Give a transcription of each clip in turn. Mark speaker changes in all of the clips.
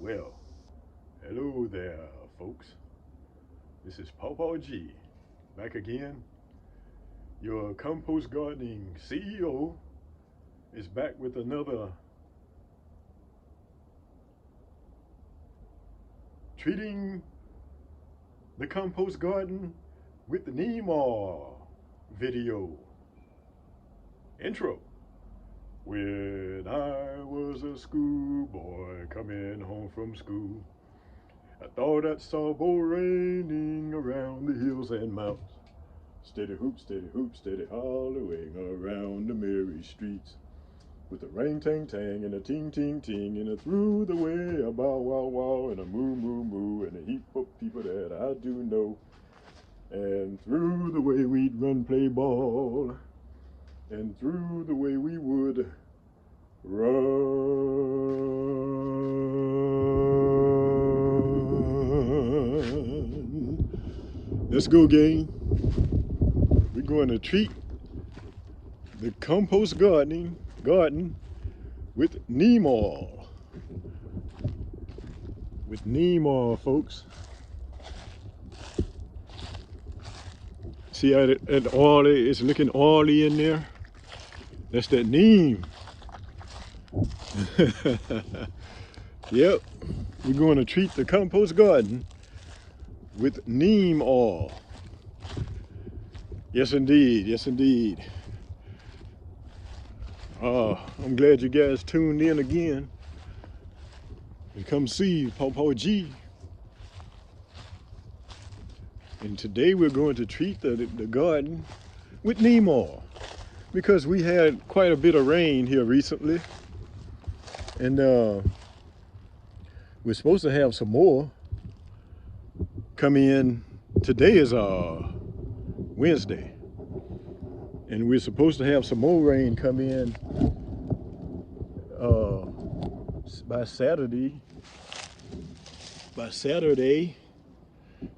Speaker 1: Well, hello there, folks. This is Pawpaw G, back again. Your compost gardening CEO is back with another treating the compost garden with the neem oil video intro. When I was a schoolboy coming home from school, I thought I saw bow raining around the hills and mountains. Steady hoop, steady hollowing around the merry streets. With a ring tang tang and a ting ting ting and a through the way a bow wow wow and a moo moo moo and a heap of people that I do know. And through the way we'd run play ball and through the way we would run. Let's go, gang. We're going to treat the compost garden with neem oil. With neem oil, folks. See how that oil is looking oily in there? That's that neem. Yep, we're going to treat the compost garden with neem oil. Yes, indeed. Yes, indeed. I'm glad you guys tuned in again to come see Pawpaw G. And today we're going to treat the garden with neem oil because we had quite a bit of rain here recently. And we're supposed to have some more come in. Today is Wednesday. And we're supposed to have some more rain come in by Saturday. By Saturday.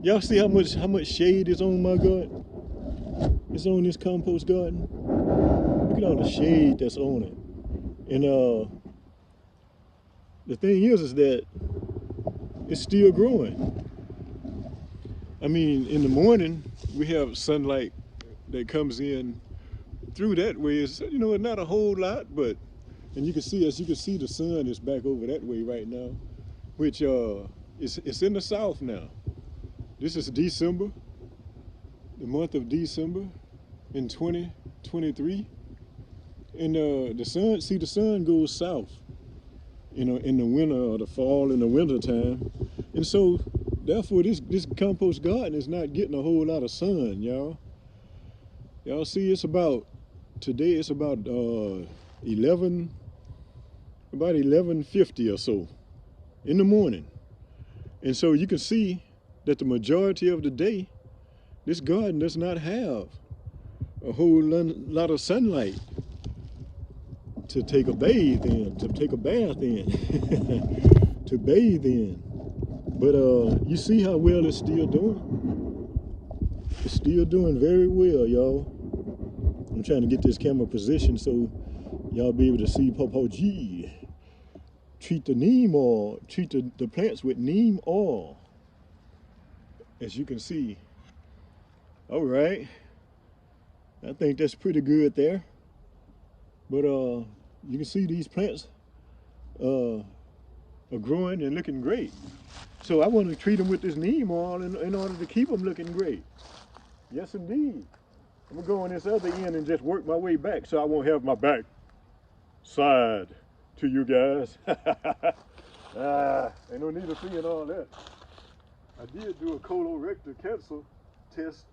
Speaker 1: Y'all see how much shade is on my garden? It's on this compost garden. Look at all the shade that's on it. And the thing is that it's still growing. I mean, in the morning we have sunlight that comes in through that way. It's, not a whole lot, but and you can see, as you can see, the sun is back over that way right now, which it's in the south now. This is December, the month of December in 2023, and the sun goes south, in the winter or the fall in the winter time, and so therefore this compost garden is not getting a whole lot of sun, y'all. Y'all see, today it's about 11:50 or so in the morning, and so you can see that the majority of the day this garden does not have a whole lot of sunlight to take a bathe in, to take a bath in, to bathe in. But you see how well it's still doing? It's still doing very well, y'all. I'm trying to get this camera positioned so y'all be able to see Pawpaw G treat the neem oil, treat the plants with neem oil. As you can see. All right. I think that's pretty good there. But you can see these plants are growing and looking great. So I want to treat them with this neem oil in order to keep them looking great. Yes, indeed. I'm gonna go on this other end and just work my way back so I won't have my back side to you guys. Ain't no need of seeing all that. I did do a colorectal cancer test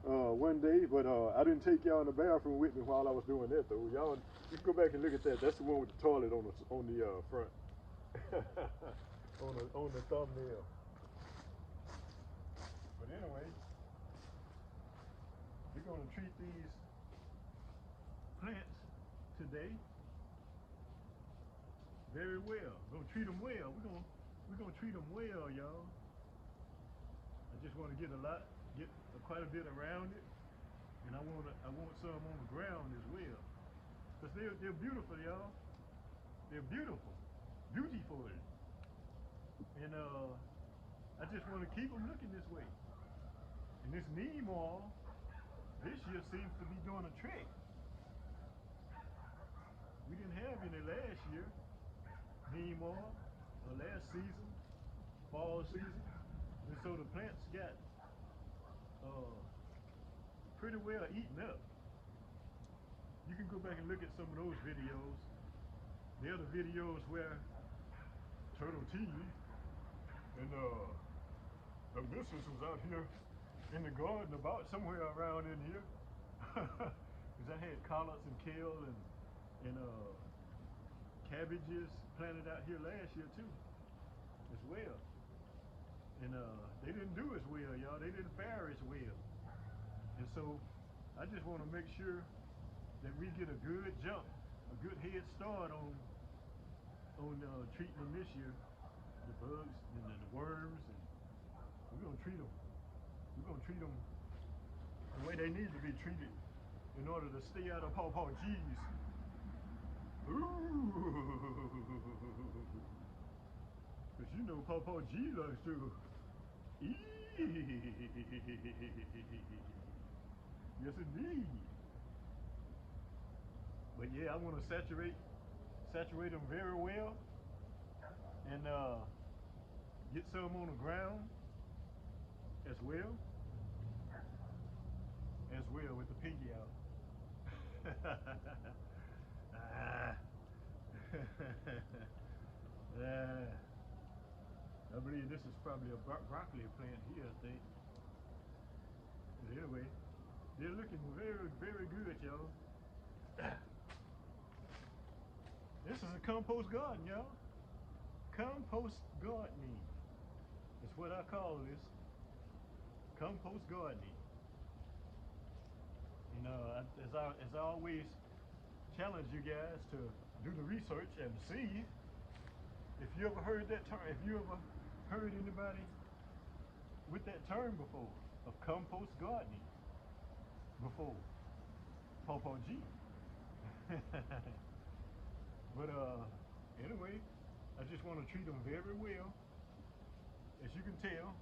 Speaker 1: one day, but I didn't take y'all in the bathroom with me while I was doing that though. Y'all, you can go back and look at that. That's the one with the toilet on the front, on the thumbnail. But anyway, we're gonna treat these plants today very well. We're gonna treat them well. We're gonna treat them well, y'all. I just want to get quite a bit around it, and I want some on the ground as well, because they're beautiful, y'all. They're beautiful. And I just want to keep them looking this way. And this neem oil this year seems to be doing a trick. We didn't have any last year, neem oil, or last season, fall season. And so the plants got pretty well eaten up. You can go back and look at some of those videos. They're the videos where Turtle T and the missus was out here in the garden about somewhere around in here. Because I had collards and kale and cabbages planted out here last year too, as well. And they didn't do as well, y'all. They didn't fare as well. And so I just want to make sure that we get a good jump, a good head start on treating them this year, the bugs and the worms, and we're gonna treat them. We're gonna treat them the way they need to be treated in order to stay out of Paw G's. Ooh, because you know Paw G likes to eat. Yes, indeed. But yeah, I want to saturate them very well, and get some on the ground as well with the pinky out. I believe this is probably a broccoli plant here, I think. But anyway, they're looking very, very good, y'all. This is a compost garden, y'all. Compost gardening is what I call this. Compost gardening. You know, as I always challenge you guys to do the research and see if you ever heard that term. If you ever heard anybody with that term before, of compost gardening before. Paw G. But anyway, I just want to treat them very well, as you can tell,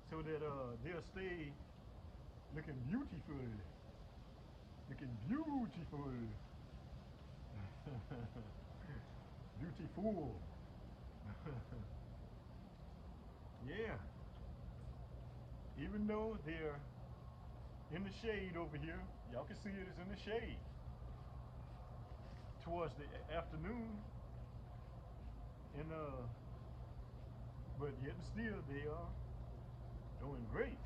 Speaker 1: so that they'll stay looking beautiful. Looking beautiful. Beautiful. Yeah. Even though they're in the shade over here, y'all can see it is in the shade. Towards the afternoon, and but yet still they are doing great.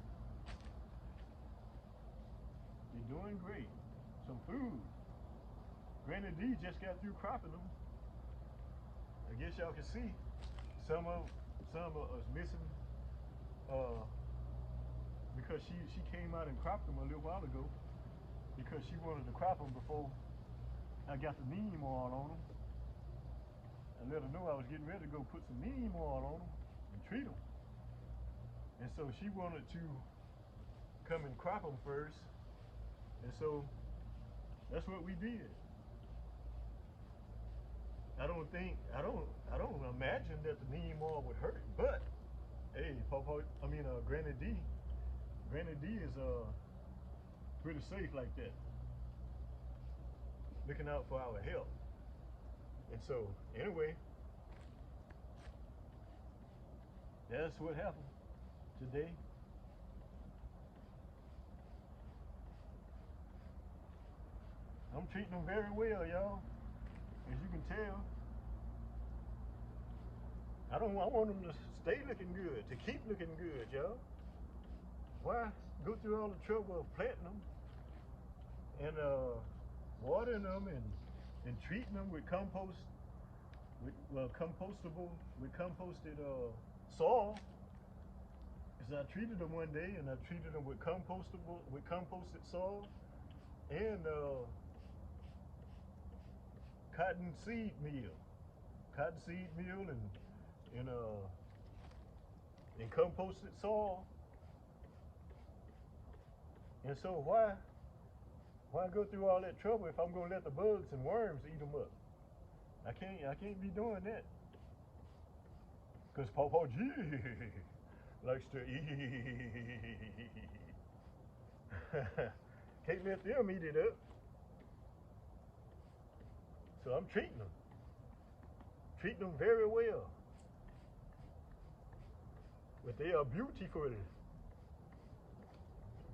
Speaker 1: They're doing great. Some food. Granny D just got through cropping them. I guess y'all can see some of us missing because she came out and cropped them a little while ago because she wanted to crop them before I got the neem oil on them. I let her know I was getting ready to go put some neem oil on them and treat them. And so she wanted to come and crop them first. And so that's what we did. I don't imagine that the neem oil would hurt, but hey, Granny D is pretty safe like that, looking out for our health. And so anyway, that's what happened today. I'm treating them very well, y'all. As you can tell, I want them to stay looking good, to keep looking good, y'all. Why go through all the trouble of planting them and watering them and treating them with composted soil? Because I treated them one day and I treated them with composted soil and cottonseed meal and composted soil. And so why go through all that trouble if I'm gonna let the bugs and worms eat them up? I can't be doing that. Because Papa G likes to eat. Can't let them eat it up. So I'm treating them. Treating them very well. But they are beautiful.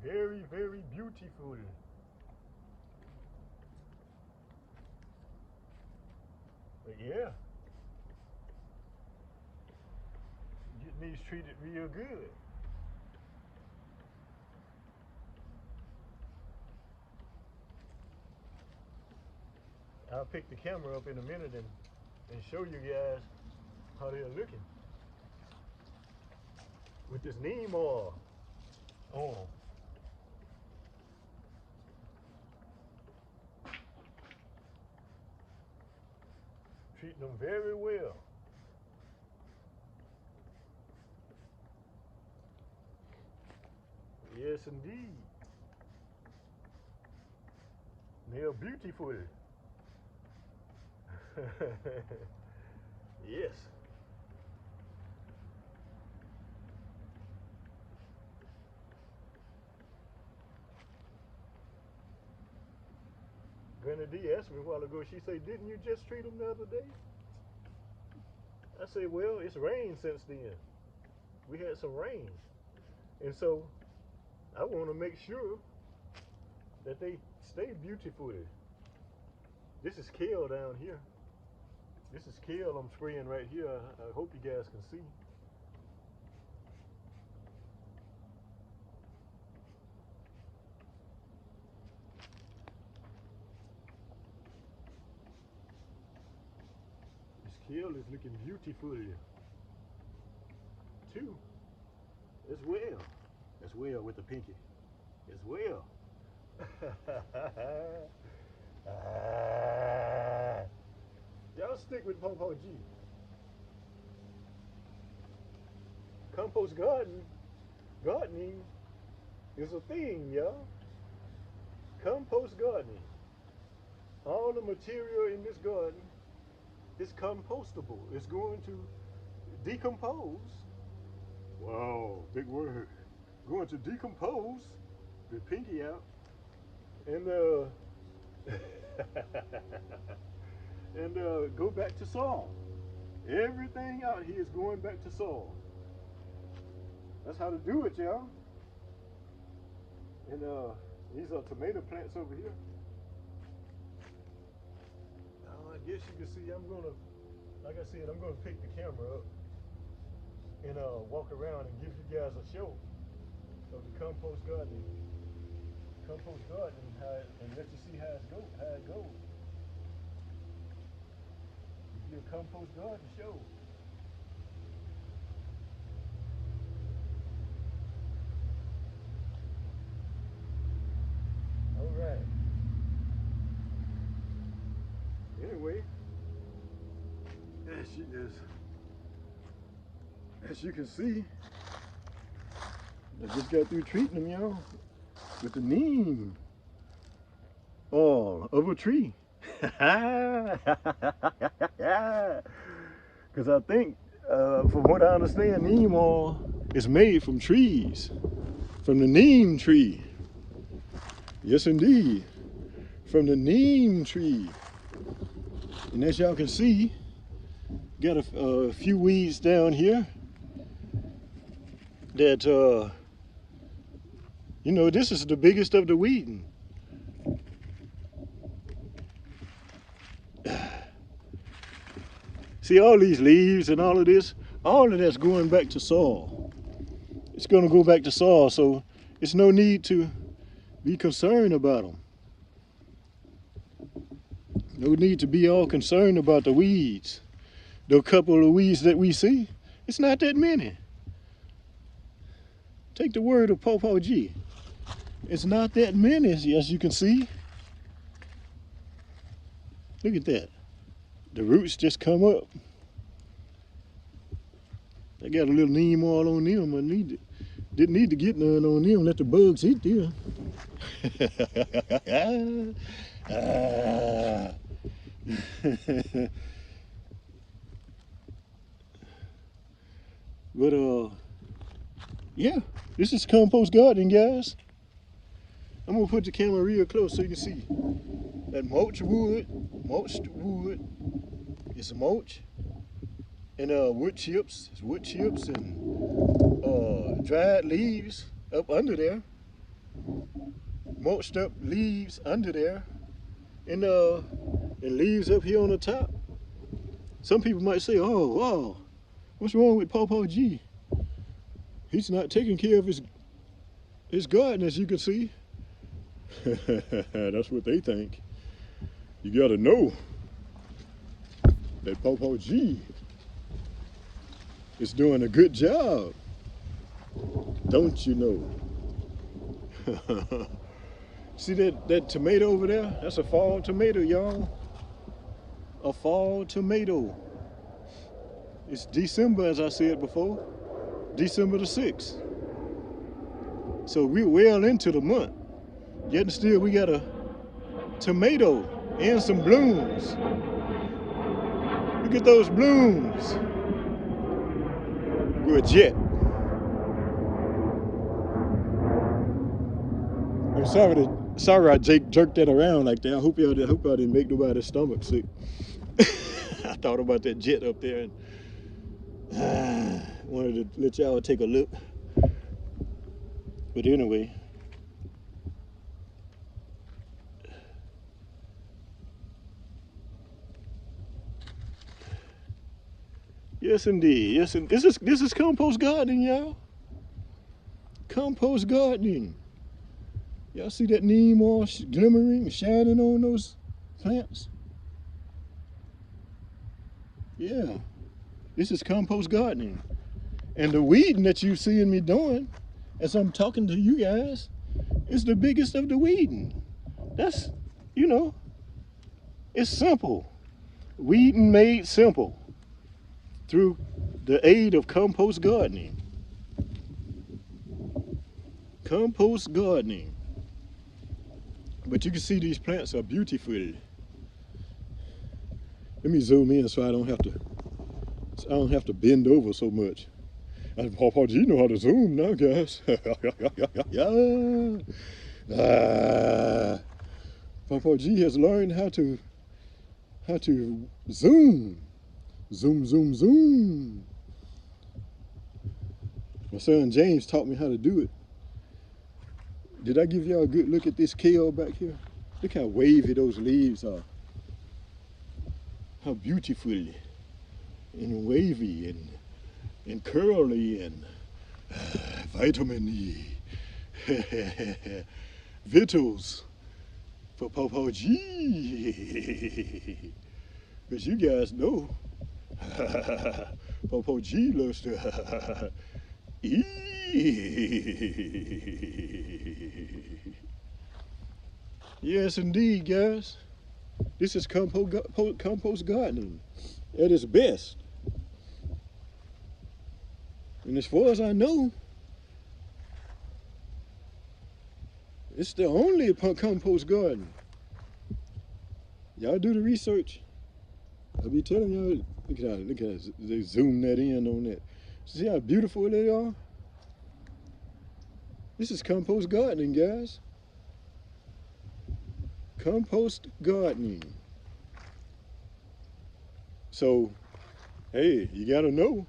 Speaker 1: Very, very beautiful. But yeah. Getting these treated real good. I'll pick the camera up in a minute and show you guys how they're looking with this neem oil on. Treating them very well. Yes, indeed. They are beautiful. Yes. Granny D asked me a while ago, she said, didn't you just treat them the other day? I said, well, it's rained since then. We had some rain. And so I want to make sure that they stay beautiful. This is kale down here. This is kale I'm spraying right here. I hope you guys can see. This kale is looking beautiful too, as well with the pinky, as well. Y'all stick with Popo G. Compost gardening is a thing, y'all. Compost gardening. All the material in this garden is compostable. It's going to decompose. Wow, big word. Going to decompose the pinky out and and go back to soil. Everything out here is going back to soil. That's how to do it, y'all. And these are tomato plants over here. I guess you can see I'm gonna, like I said, I'm gonna pick the camera up and walk around and give you guys a show of the compost gardening. And let you see how it goes. Give you a compost garden show. All right. Anyway, as you can see, I just got through treating them, y'all, with the neem oil of a tree. Because I think, from what I understand, neem oil is made from trees, from the neem tree. Yes, indeed, from the neem tree. And as y'all can see, got a few weeds down here that, you know, this is the biggest of the weeding. See all these leaves and all of this, all of that's going back to soil. It's going to go back to soil, so it's no need to be concerned about them. No need to be all concerned about the weeds. The couple of weeds that we see, it's not that many. Take the word of Popo G. It's not that many, as you can see. Look at that. The roots just come up. They got a little neem oil on them. Didn't need to get none on them. Let the bugs eat them. But yeah, this is compost gardening, guys. I'm gonna put the camera real close so you can see that mulched wood. It's mulch and wood chips. It's wood chips and dried leaves up under there. Mulched up leaves under there, and leaves up here on the top. Some people might say, "Oh, wow, what's wrong with Pawpaw G? He's not taking care of his garden, as you can see." That's what they think. You gotta know that Pawpaw G is doing a good job. Don't you know? See that tomato over there? That's a fall tomato, y'all. A fall tomato. It's December, as I said before. December the 6th. So we're well into the month. Yet still we got a tomato and some blooms. Look at those blooms. We're a jet. I'm sorry I jerked that around like that. I hope I didn't make nobody's stomach sick. I thought about that jet up there and wanted to let y'all take a look. But anyway. Yes indeed. Yes, and this is compost gardening, y'all. Compost gardening. Y'all see that neem oil glimmering, shining on those plants? Yeah, this is compost gardening. And the weeding that you're seeing me doing as I'm talking to you guys is the biggest of the weeding. That's, you know, it's simple. Weeding made simple through the aid of compost gardening. Compost gardening. But you can see these plants are beautiful. Let me zoom in so I don't have to bend over so much. Pawpaw G know how to zoom now, guys. Pawpaw G has learned how to zoom. Zoom, zoom, zoom. My son James taught me how to do it. Did I give y'all a good look at this kale back here? Look how wavy those leaves are. How beautiful and wavy and curly and vitamin E. Vittles for Pawpaw G. Because you guys know Pawpaw G loves to eat. Yes, indeed, guys. This is compost gardening at its best. And as far as I know, it's the only compost garden. Y'all do the research. I'll be telling y'all, look at that, they zoom that in on that. See how beautiful they are? This is compost gardening, guys. Compost gardening. So, hey, you gotta know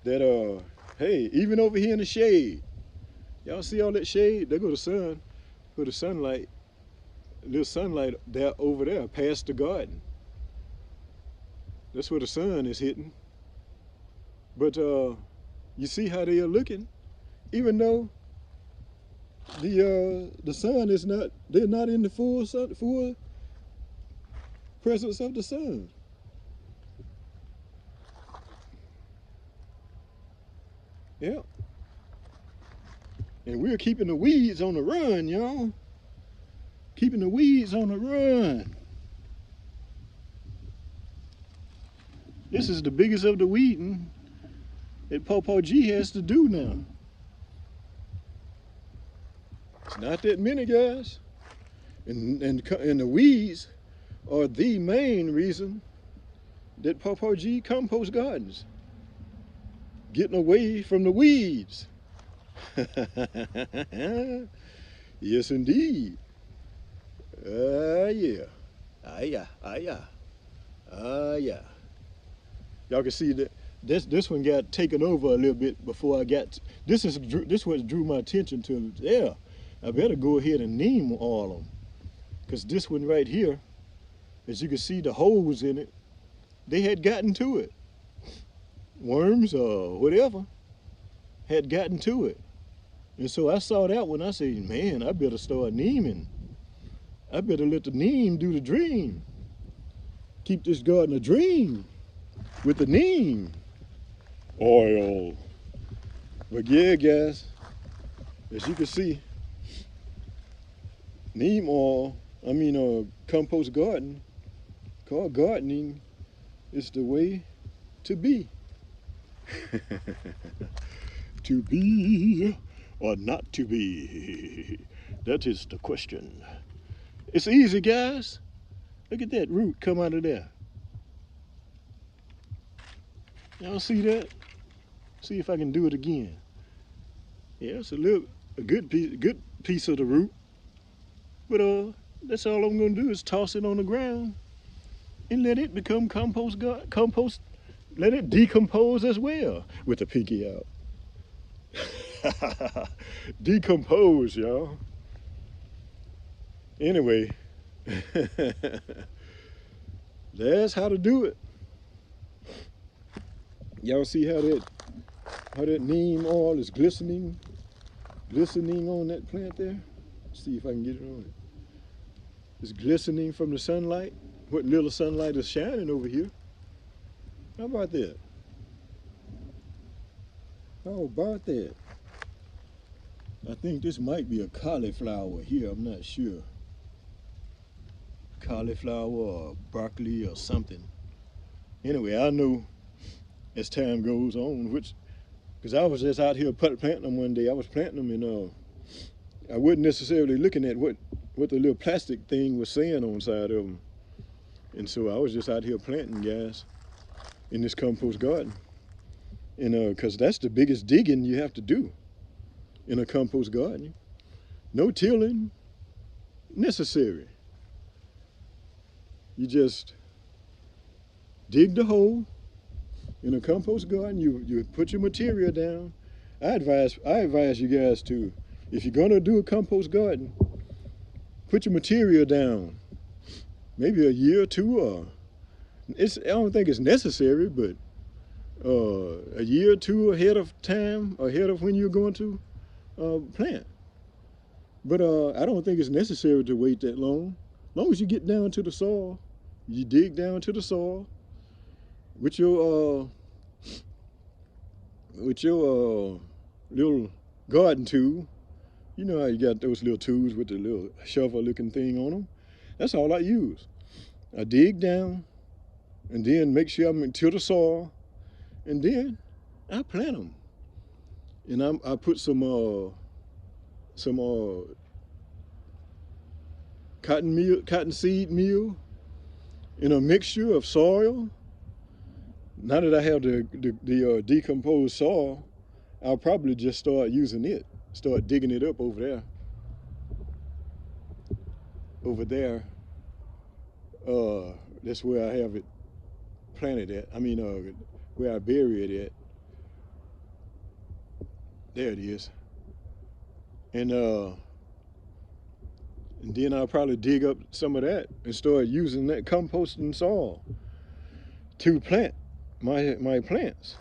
Speaker 1: that, hey, even over here in the shade, y'all see all that shade? There go the sun, put the sunlight, little sunlight there over there past the garden. That's where the sun is hitting. But you see how they are looking, even though the sun is not, they're not in the full presence of the sun. Yeah. And we're keeping the weeds on the run, y'all. Keeping the weeds on the run. This is the biggest of the weeding that Pawpaw G has to do now. It's not that many, guys. And the weeds are the main reason that Pawpaw G compost gardens. getting away from the weeds. Yes, indeed. Yeah. Ah, yeah. Ah, yeah. Ah, yeah. Y'all can see that this one got taken over a little bit before I got. This what drew my attention to. Yeah, I better go ahead and neem oil them, cause this one right here, as you can see the holes in it, they had gotten to it. Worms or whatever had gotten to it, and so I saw that one. I said, man, I better start neeming. I better let the neem do the dream. Keep this garden a dream with the neem oil. But yeah, guys, as you can see, neem oil, compost garden, called gardening, is the way to be. To be or not to be? That is the question. It's easy, guys. Look at that root come out of there. Y'all see that? See if I can do it again. Yeah, it's a good piece of the root. But that's all I'm gonna do is toss it on the ground and let it become compost. Let it decompose as well with the pinky out. Decompose, y'all. Anyway, that's how to do it. Y'all see how that neem oil is glistening on that plant there? Let's see if I can get it on it. It's glistening from the sunlight. What little sunlight is shining over here. How about that? How about that? I think this might be a cauliflower here, I'm not sure. Cauliflower or broccoli or something. Anyway, I know as time goes on, because I was just out here planting them one day. I was planting them and I wasn't necessarily looking at what the little plastic thing was saying on the side of them. And so I was just out here planting, guys, in this compost garden. And because that's the biggest digging you have to do in a compost garden. No tilling necessary. You just dig the hole in a compost garden. You put your material down. I advise you guys to, if you're gonna do a compost garden, put your material down. Maybe a year or two, or I don't think it's necessary, but a year or two ahead of time, ahead of when you're going to plant. But I don't think it's necessary to wait that long. As long as you get down to the soil, you dig down to the soil with your little garden tool. You know how you got those little tools with the little shovel-looking thing on them. That's all I use. I dig down, and then make sure I'm into the soil, and then I plant them. And I put some cotton seed meal in a mixture of soil. Now that I have the decomposed soil, I'll probably just start using it. Start digging it up over there. Over there, that's where I have it planted at. Where I bury it at. There it is. And then I'll probably dig up some of that and start using that composting soil to plant my plants,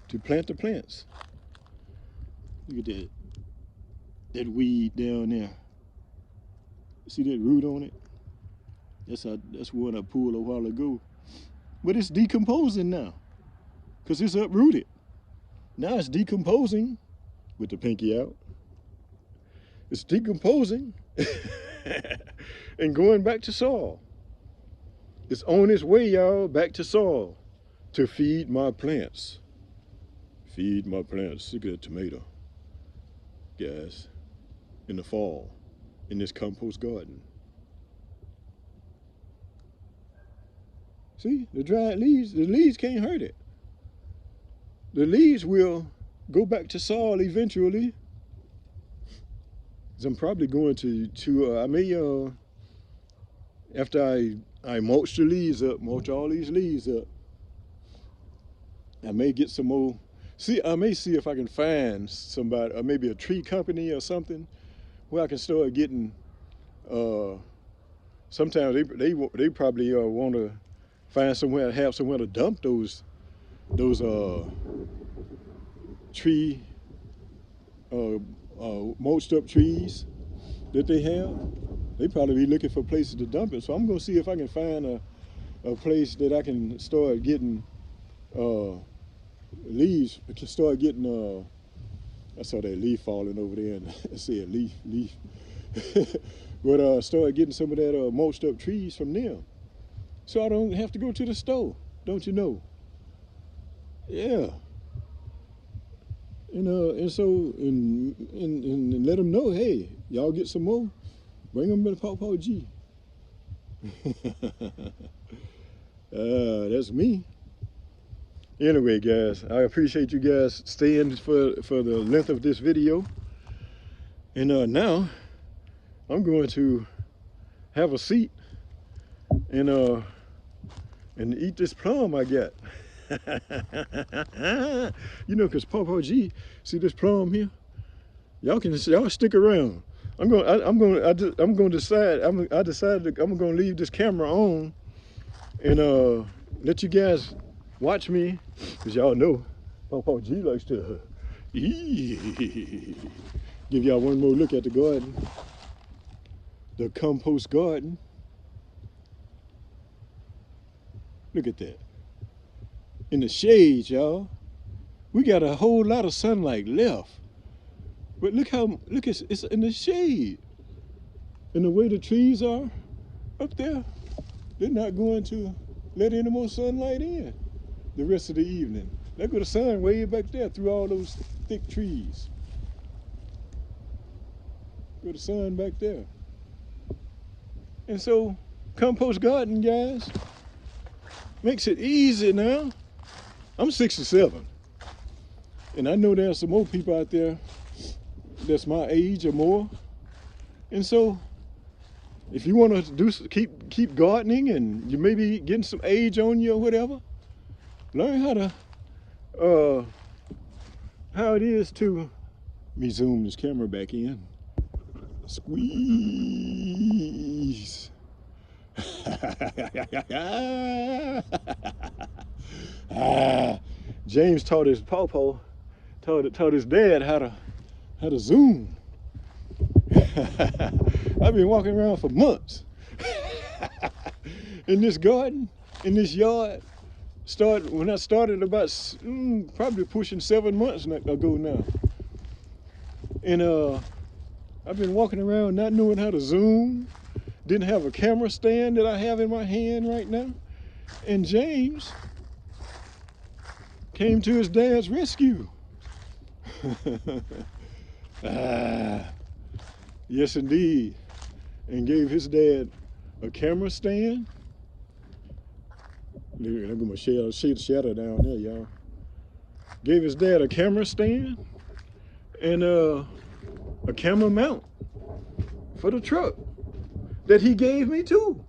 Speaker 1: to plant the plants. Look at that weed down there. See that root on it? That's one I pulled a while ago. But it's decomposing now, because it's uprooted. Now it's decomposing with the pinky out. It's decomposing and going back to soil. It's on its way, y'all, back to soil to feed my plants. Feed my plants. Look at that tomato, guys, in the fall, in this compost garden. See, the dried leaves, the leaves can't hurt it. the leaves will go back to soil eventually. So I'm probably going to I may after I mulch the leaves up, mulch all these leaves up, I may get some more. See, I may see if I can find somebody, or maybe a tree company or something, where I can start getting. Sometimes they probably want to find somewhere, have somewhere to dump those tree mulched up trees that they have. They probably be looking for places to dump it. So I'm gonna see if I can find a place that I can start getting leaves. I can start getting I saw that leaf falling over there and it said leaf. But start getting some of that mulched up trees from them, so I don't have to go to the store. Don't you know? Yeah. And so and let them know, hey, y'all get some more, bring them to Pawpaw G. That's me. Anyway, guys, I appreciate you guys staying for the length of this video. And now I'm going to have a seat and eat this plum I got. You know, cause Pawpaw G, see this plum here? Y'all stick around. I'm gonna decide. I decided I'm gonna leave this camera on and let you guys watch me, cause y'all know Pawpaw G likes to give y'all one more look at the garden, the compost garden. Look at that. In the shade, y'all. We got a whole lot of sunlight left. But look it's in the shade. And the way the trees are up there, they're not going to let any more sunlight in the rest of the evening. Look at the sun way back there through all those thick trees. Look at the sun back there. And so, compost garden, guys, makes it easy now. I'm 67. And I know there's some more people out there that's my age or more. And so, if you want to keep gardening and you may be getting some age on you or whatever, learn how it is to, let me zoom this camera back in. Squeeze. James taught his pawpaw, taught his dad how to zoom. I've been walking around for months in this garden, in this yard. When I started about probably pushing 7 months ago now, and I've been walking around not knowing how to zoom. Didn't have a camera stand that I have in my hand right now, and James came to his dad's rescue. Yes, indeed, and gave his dad a camera stand. I'm gonna shade the shadow down there, y'all. Gave his dad a camera stand and a camera mount for the truck that he gave me too.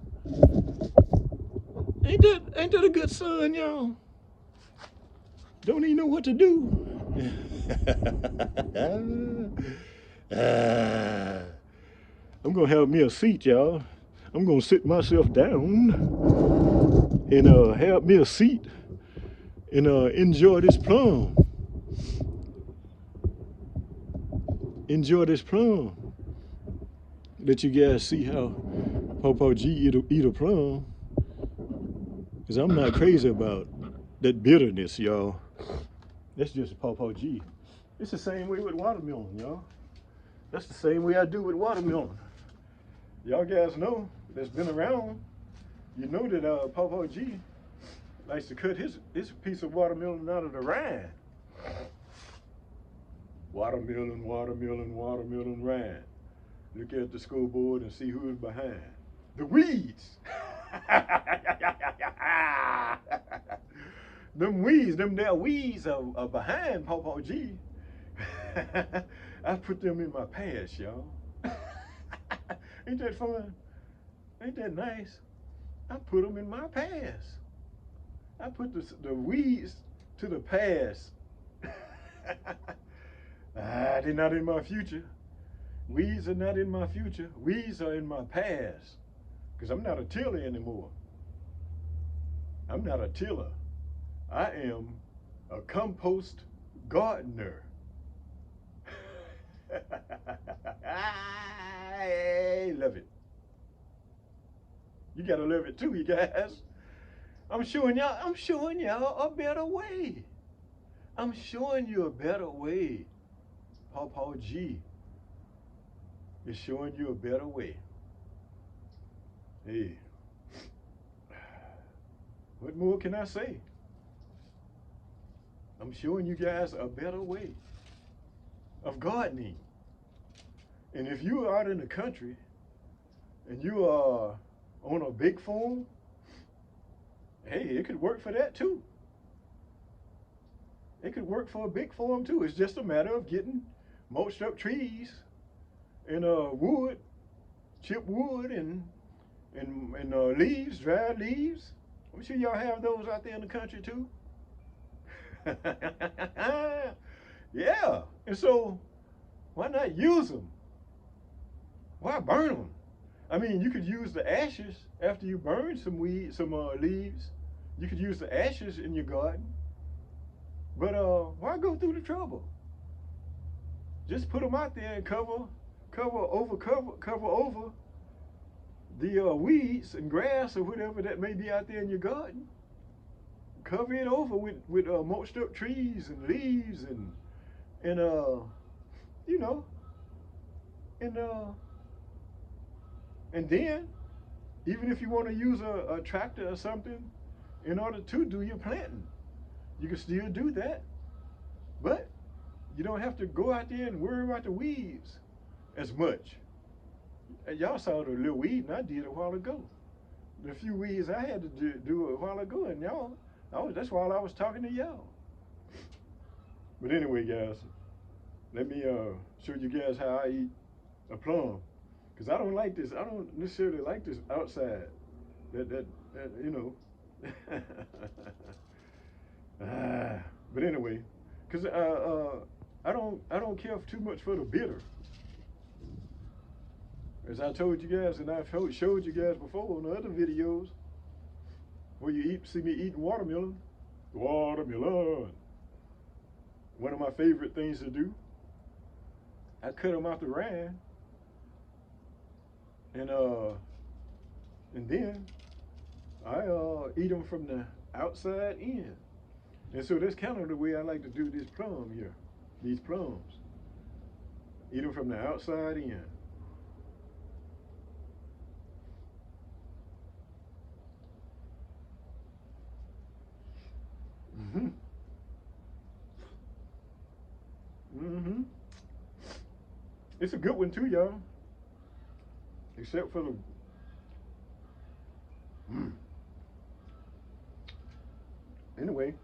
Speaker 1: Ain't that a good son, y'all? Don't even know what to do. I'm gonna have me a seat, y'all. I'm gonna sit myself down and have me a seat and enjoy this plum. Enjoy this plum. Let you guys see how Pawpaw G eat a plum. Cause I'm not crazy about that bitterness, y'all. That's just Pawpaw G. It's the same way with watermelon, y'all. That's the same way I do with watermelon. Y'all guys know, that's been around. You know that Pawpaw G likes to cut his piece of watermelon out of the rind. Watermelon, watermelon, watermelon rind. Look at the scoreboard and see who is behind. The weeds. them weeds, them there weeds are behind Pawpaw G. I put them in my past, y'all. Ain't that fun? Ain't that nice? I put them in my past. I put the weeds to the past. They're not in my future. Weeds are not in my future. Weeds are in my past. Because I'm not a tiller anymore. I'm not a tiller. I am a compost gardener. I love it. You gotta love it too, you guys. I'm showing y'all a better way. I'm showing you a better way. Pawpaw G is showing you a better way. Hey, what more can I say? I'm showing you guys a better way of gardening. And if you are out in the country and you are on a big farm, hey, it could work for that too. It could work for a big farm too. It's just a matter of getting mulched up trees and wood, chipped wood and leaves, dried leaves. I'm sure y'all have those out there in the country too. Yeah, and so why not use them? Why burn them? I mean, you could use the ashes after you burn some leaves. You could use the ashes in your garden. But why go through the trouble? Just put them out there and cover over the weeds and grass or whatever that may be out there in your garden. Cover it over with mulched up trees and leaves and you know and then even if you want to use a tractor or something in order to do your planting, you can still do that. But you don't have to go out there and worry about the weeds as much. And y'all saw the little weed I did a while ago. The few weeds I had to do a while ago, and y'all, that's why I was talking to y'all. But anyway, guys, let me show you guys how I eat a plum. Because I don't like this. I don't necessarily like this outside. That you know. But anyway, because I don't care too much for the bitter. As I told you guys, and I've showed you guys before on the other videos, where you see me eating watermelon. Watermelon. One of my favorite things to do. I cut them out the rind, and then I eat them from the outside in. And so that's kind of the way I like to do this plum here. These plums. Eat them from the outside in. Mm-hmm. Mm-hmm. It's a good one too, y'all. Except for the Anyway,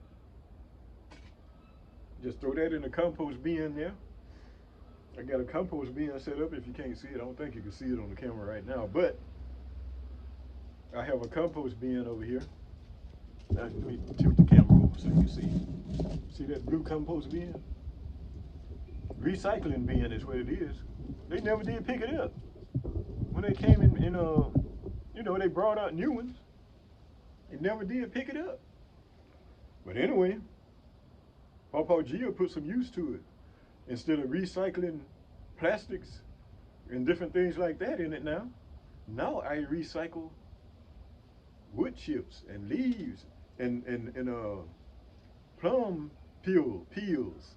Speaker 1: just throw that in the compost bin there. I got a compost bin set up. If you can't see it, I don't think you can see it on the camera right now, but I have a compost bin over here. Let me tilt the camera over so you see. See that blue compost bin? Recycling bin is what it is. They never did pick it up. When they came in you know, they brought out new ones. They never did pick it up. But anyway, Pawpaw G will put some use to it. Instead of recycling plastics and different things like that in it now I recycle wood chips and leaves and plum peels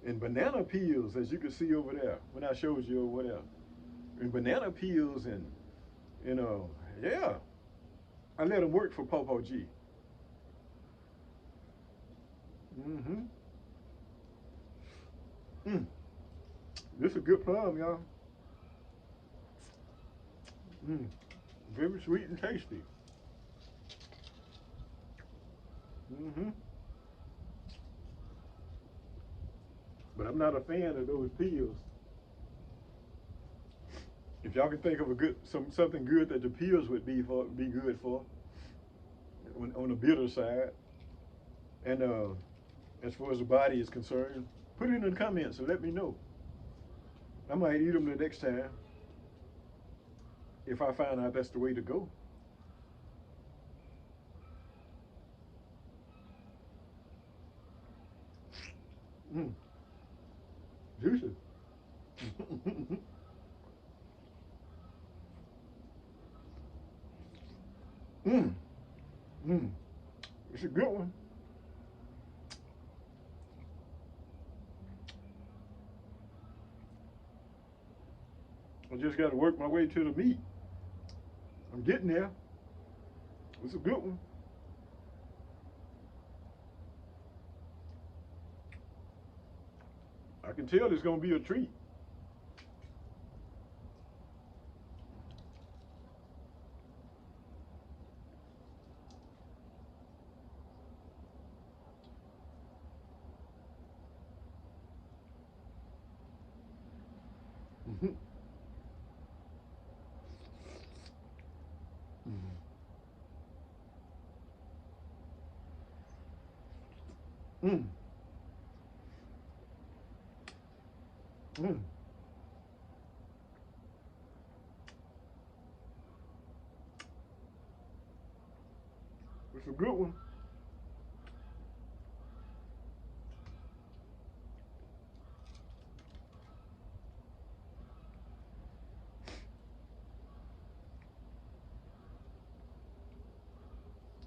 Speaker 1: and banana peels, as you can see over there when I showed you over there. And banana peels and yeah, I let them work for Pawpaw G. Mm-hmm. This is a good plum, y'all. Very sweet and tasty. Mm-hmm. But I'm not a fan of those pills. If y'all can think of a good something good that the pills would be good for on the bitter side, and as far as the body is concerned, put it in the comments and let me know. I might eat them the next time if I find out that's the way to go. Mm. Juicy. mm. Mm. It's a good one. I just got to work my way to the meat. I'm getting there. It's a good one. I can tell it's going to be a treat. Mm-hmm. Mm. Mm. It's a good one.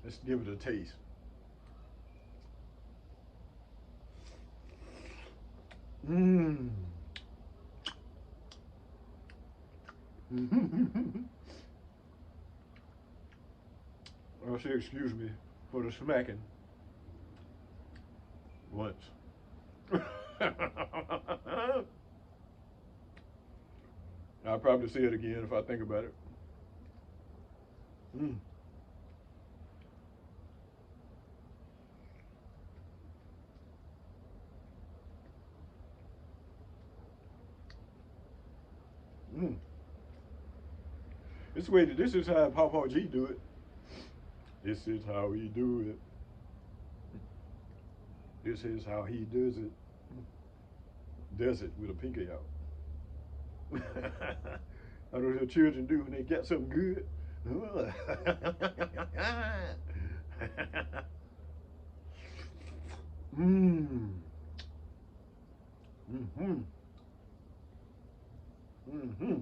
Speaker 1: Let's give it a taste. Mmm. I'll say excuse me for the smacking once. I'll probably say it again if I think about it. Mm. Mm. This is how Papa G do it. This is how he do it. This is how he does it. Does it with a pinky out. I know what children do when they get something good. Mmm. Mm-hmm. Mm-hmm.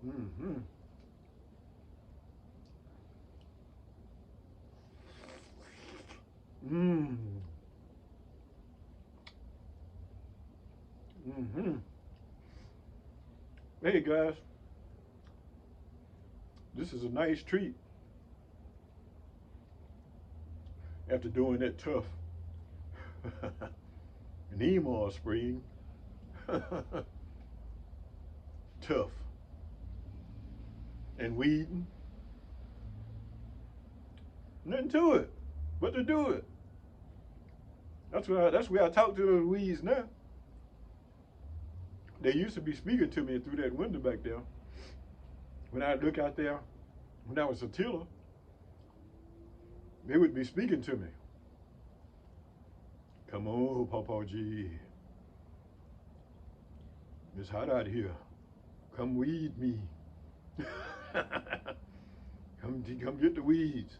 Speaker 1: Mm-hmm. Mmm. Mm-hmm. Hey guys, this is a nice treat after doing that tough Nemo spring. Tough and weeding. Nothing to it but to do it. That's where I talk to those weeds now. They used to be speaking to me through that window back there. When I look out there, when I was a tiller, they would be speaking to me. Come on, Papa G. It's hot out here. Come weed me. come get the weeds.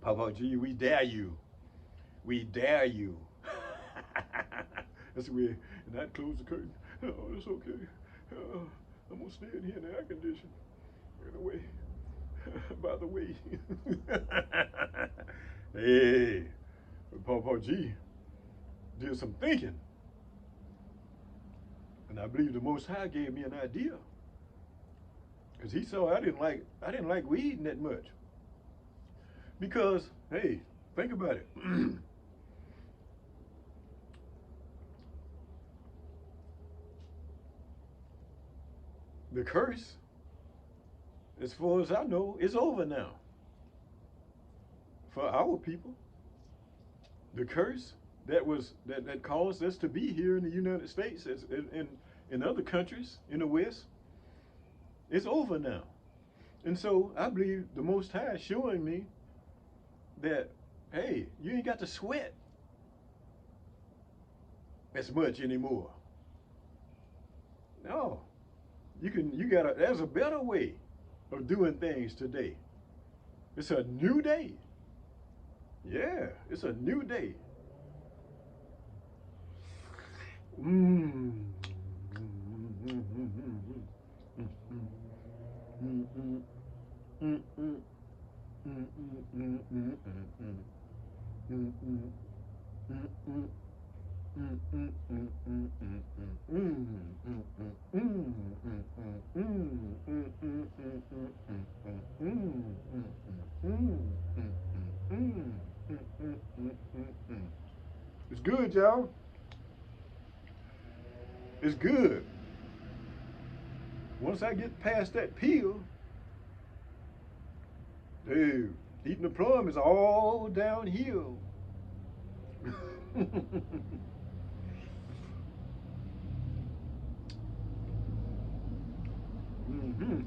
Speaker 1: Papa G, we dare you. We dare you. That's weird. And I'd close the curtain. Oh, it's okay. I'm gonna stay in here in the air conditioning. Anyway, by the way, hey, Papa G did some thinking, and I believe the Most High gave me an idea, because he saw I didn't like weeding that much. Because hey, think about it. The curse, as far as I know, is over now for our people. The curse that caused us to be here in the United States, as in other countries in the West, it's over now. And so I believe the Most High is showing me that, hey, you ain't got to sweat as much anymore. No, there's a better way of doing things today. It's a new day. Yeah, it's a new day. It's good, y'all. It's good. Once I get past that peel, dude, eating the plum is all downhill. Mm-hmm.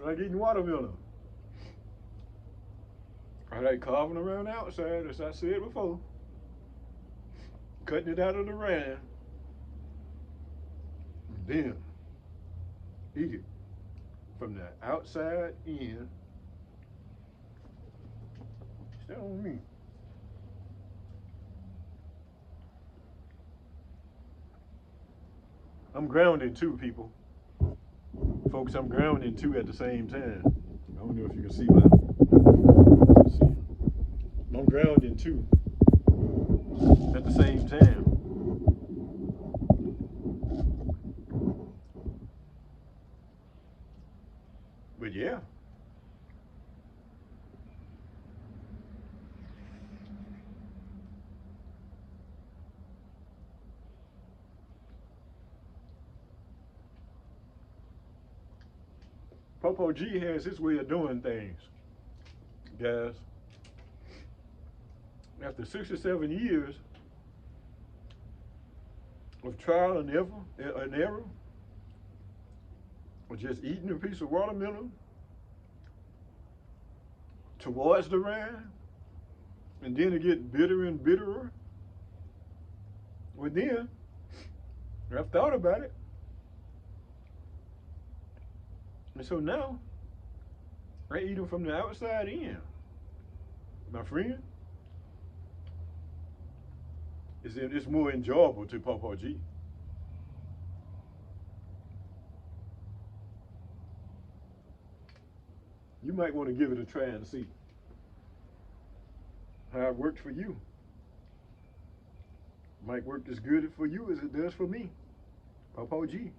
Speaker 1: Like eating watermelon. I like carving around the outside, as I said before. Cutting it out of the rind. And then eat it from the outside in. Stay on me. I'm grounding too, people. Folks, I'm grounding too at the same time. I don't know if you can see let's see. I'm grounding too at the same time. But yeah. Popo G has his way of doing things, guys. After 67 years of trial and error, or just eating a piece of watermelon towards the rind, and then it get bitter and bitterer. Well, then I've thought about it, and so now I eat them from the outside in. My friend, it's more enjoyable to Popo G. You might want to give it a try and see how it worked for you. Might work as good for you as it does for me. Popo G.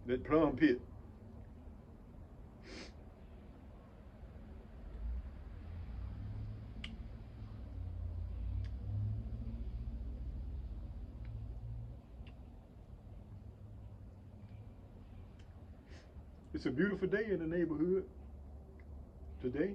Speaker 1: That plum pit. It's a beautiful day in the neighborhood today.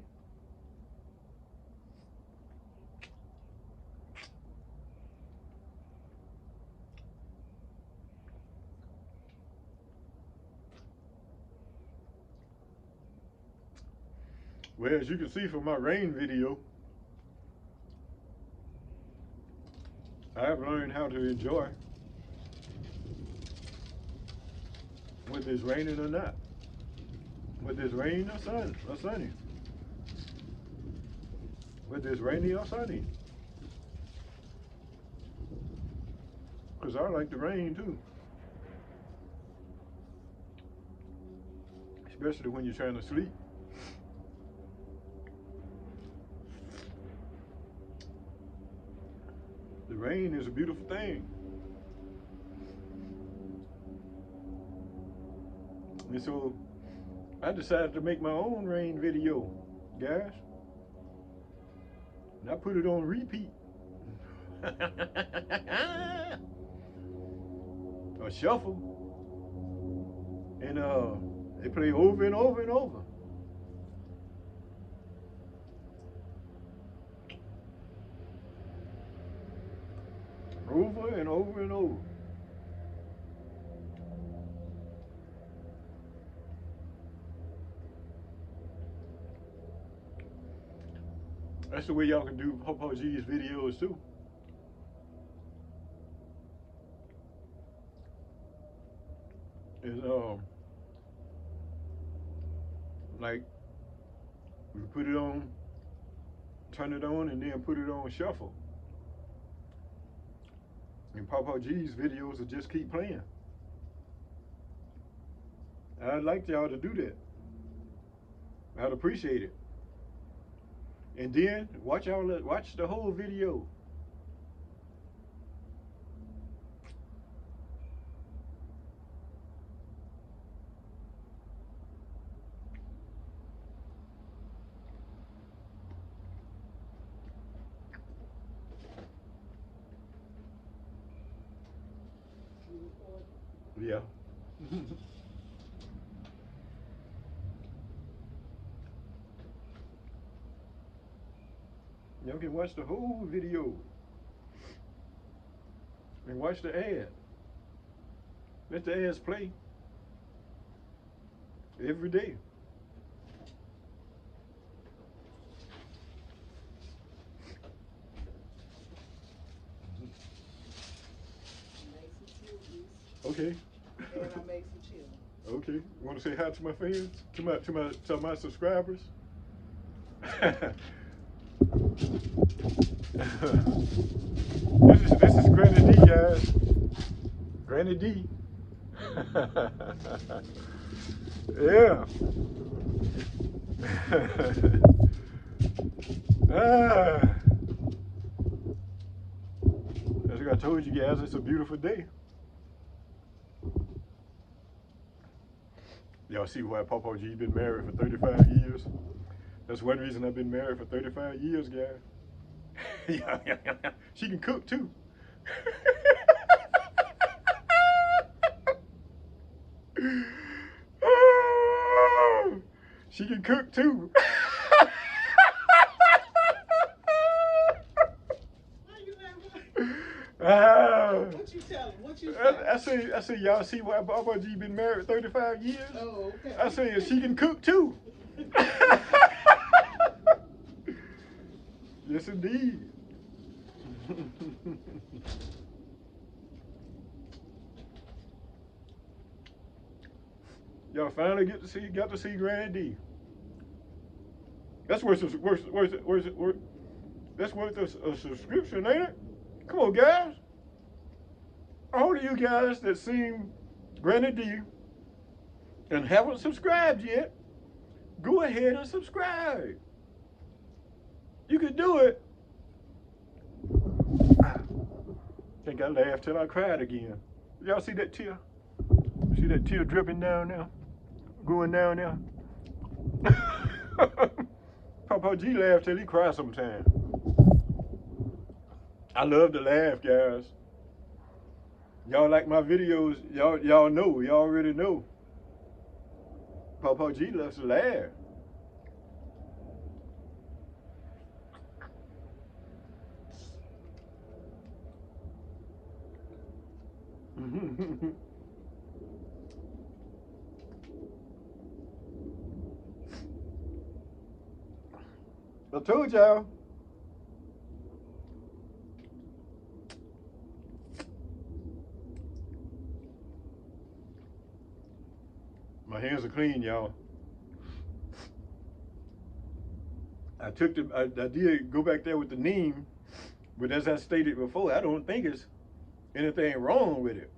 Speaker 1: Well, as you can see from my rain video, I've learned how to enjoy whether it's raining or not, whether it's rain or sunny, whether it's rainy or sunny. Because I like the rain too. Especially when you're trying to sleep. The rain is a beautiful thing. And so I decided to make my own rain video, guys. And I put it on repeat. A shuffle. And they play over and over and over. Over and over and over. That's the way y'all can do Papa G's videos too. Is like we put it on, turn it on, and then put it on shuffle. And Papa G's videos will just keep playing. I'd like y'all to do that. I'd appreciate it. And then watch the whole video. Yeah. Y'all can watch the whole video and watch the ad. Let the ads play every day. Okay.
Speaker 2: And I make some chili.
Speaker 1: Okay. You want to say hi to my fans? To my subscribers? This is Granny D, guys. Granny D. Yeah. As I told you guys, it's a beautiful day. Y'all see why Papa G been married for 35 years? That's one reason I've been married for 35 years, guys. Yeah. She can cook too. She can cook too.
Speaker 2: What you tell him? What you say?
Speaker 1: I say, y'all see why Papa G been married 35 years?
Speaker 2: Oh, okay.
Speaker 1: I say, she can cook too. Yes, indeed. Y'all finally got to see Granny D. That's worth that's worth a subscription, ain't it? Come on, guys. All of you guys that seen Granny D and haven't subscribed yet, go ahead and subscribe. You can do it. I think I laughed till I cried again. Y'all see that tear? See that tear dripping down there? Going down there? Papa G laughed till he cried sometime. I love to laugh, guys. Y'all like my videos, y'all know, y'all already know. Papa G loves to laugh. I told y'all. My hands are clean, y'all. I did go back there with the neem, but as I stated before, I don't think it's anything wrong with it.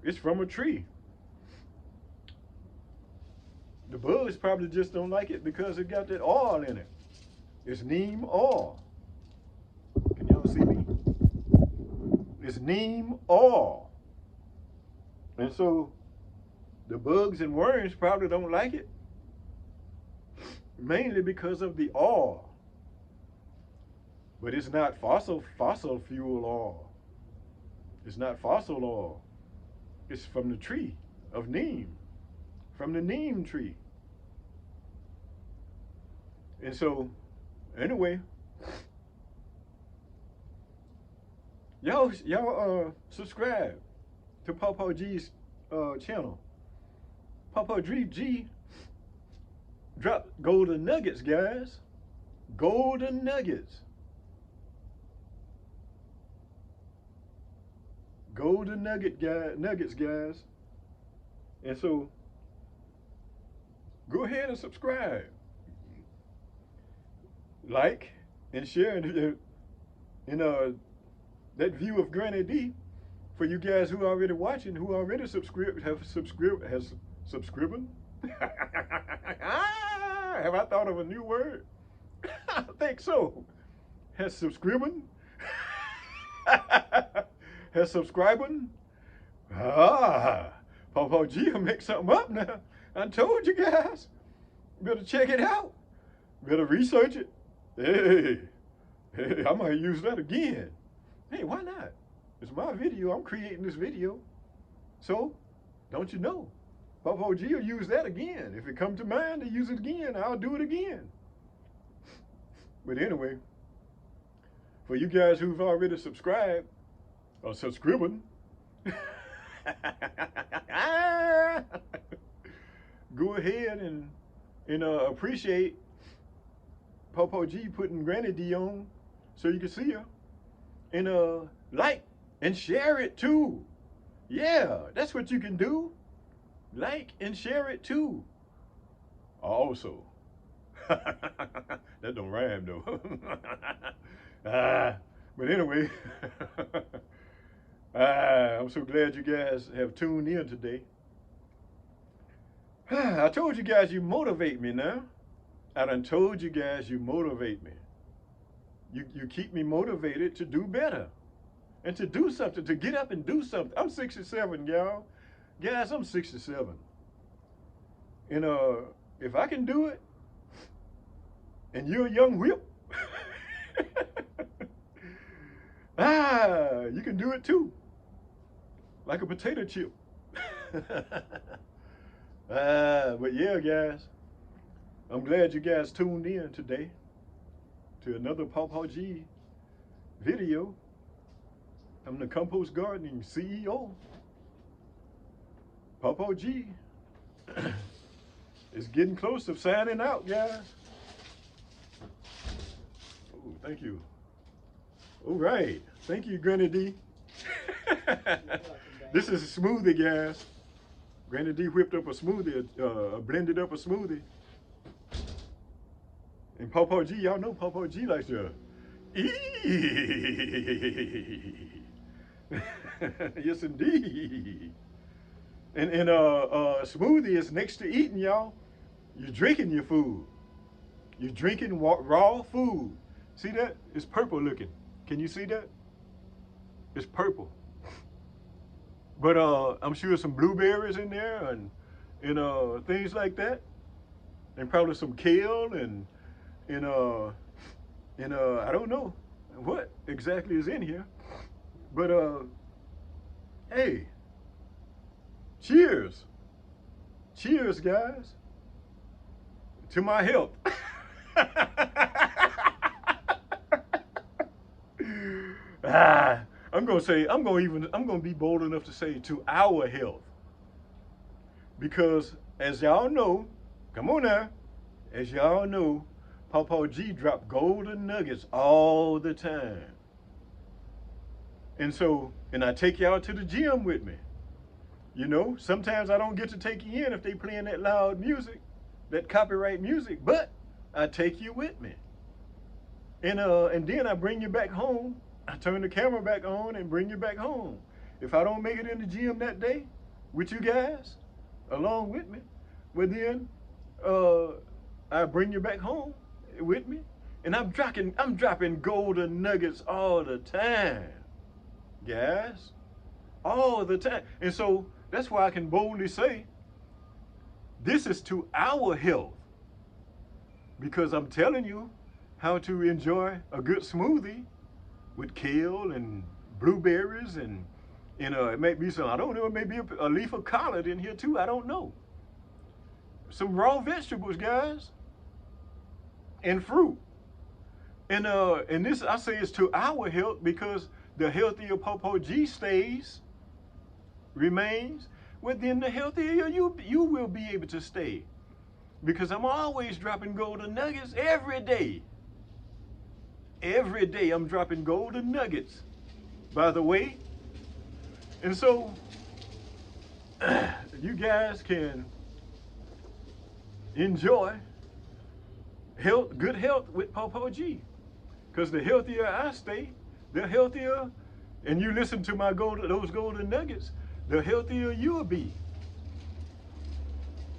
Speaker 1: It's from a tree. The bugs probably just don't like it because it got that oil in it. It's neem oil. Can y'all see me? It's neem oil. And so the bugs and worms probably don't like it, mainly because of the oil. But it's not fossil fuel oil. It's not fossil oil. It's from the tree of neem, from the neem tree. And so, anyway, y'all subscribe to Pawpaw G's channel. Pawpaw G dropped golden nuggets, guys. Golden nuggets. Golden nuggets, guys. And so, go ahead and subscribe. Like and share that view of Granny D for you guys who are already watching, who already have subscribed. Have I thought of a new word? I think so. Has subscribing. Has subscribing. Pawpaw G will make something up now. I told you guys. Better check it out. Better research it. Hey, I might use that again. Hey, why not? It's my video. I'm creating this video. So, don't you know? Pawpaw G will use that again. If it comes to mind to use it again, I'll do it again. But anyway, for you guys who've already subscribed, or subscribing, go ahead and appreciate Pawpaw G putting Granny D on so you can see her. And like and share it too. Yeah, that's what you can do. Like and share it too. Also, that don't rhyme though. But anyway, I'm so glad you guys have tuned in today. I told you guys you motivate me now. I done told you guys you motivate me. You keep me motivated to do better and to do something, to get up and do something. I'm 67, y'all. Guys, I'm 67. And if I can do it, and you're a young whip, you can do it too. Like a potato chip. But yeah, guys, I'm glad you guys tuned in today to another Pawpaw G video. I'm the Compost Gardening CEO. Pawpaw G is getting close to signing out, guys. Oh, thank you. All right. Thank you, Granny D. This is a smoothie, guys. Granny D whipped up a smoothie, blended up a smoothie. And Pawpaw G, y'all know Pawpaw G likes to eat. Yes, indeed. And smoothie is next to eating, y'all. You're drinking your food. You're drinking raw food. See that? It's purple looking. Can you see that? It's purple. But I'm sure some blueberries in there and things like that. And probably some kale and I don't know what exactly is in here. But hey, cheers. Cheers, guys. To my health. I'm gonna be bold enough to say to our health. Because as y'all know, come on now, as y'all know, Pawpaw G drop golden nuggets all the time. And so, and I take y'all to the gym with me. You know, sometimes I don't get to take you in if they playing that loud music, that copyright music, but I take you with me. And then I bring you back home I turn the camera back on and bring you back home. If I don't make it in the gym that day with you guys, along with me, well then, I bring you back home with me, and I'm dropping golden nuggets all the time, guys, all the time. And so that's why I can boldly say, this is to our health, because I'm telling you how to enjoy a good smoothie with kale and blueberries and it may be some, I don't know, it may be a leaf of collard in here too, I don't know. Some raw vegetables, guys, and fruit. And this, I say, is to our health, because the healthier Popo G remains, well then the healthier you will be able to stay. Because I'm always dropping golden nuggets every day. Every day I'm dropping golden nuggets, by the way. And so you guys can enjoy good health with Popo G. Because the healthier I stay, the healthier, and you listen to those golden nuggets, the healthier you'll be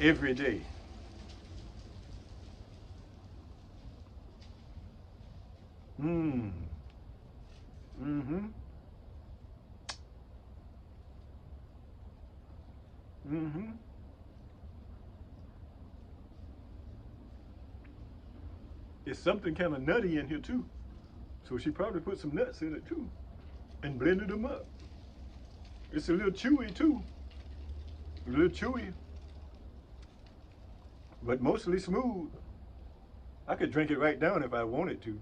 Speaker 1: every day. Mm. Mm-hmm. Mm-hmm. It's something kind of nutty in here too. So she probably put some nuts in it too and blended them up. It's a little chewy too. A little chewy, but mostly smooth. I could drink it right down if I wanted to,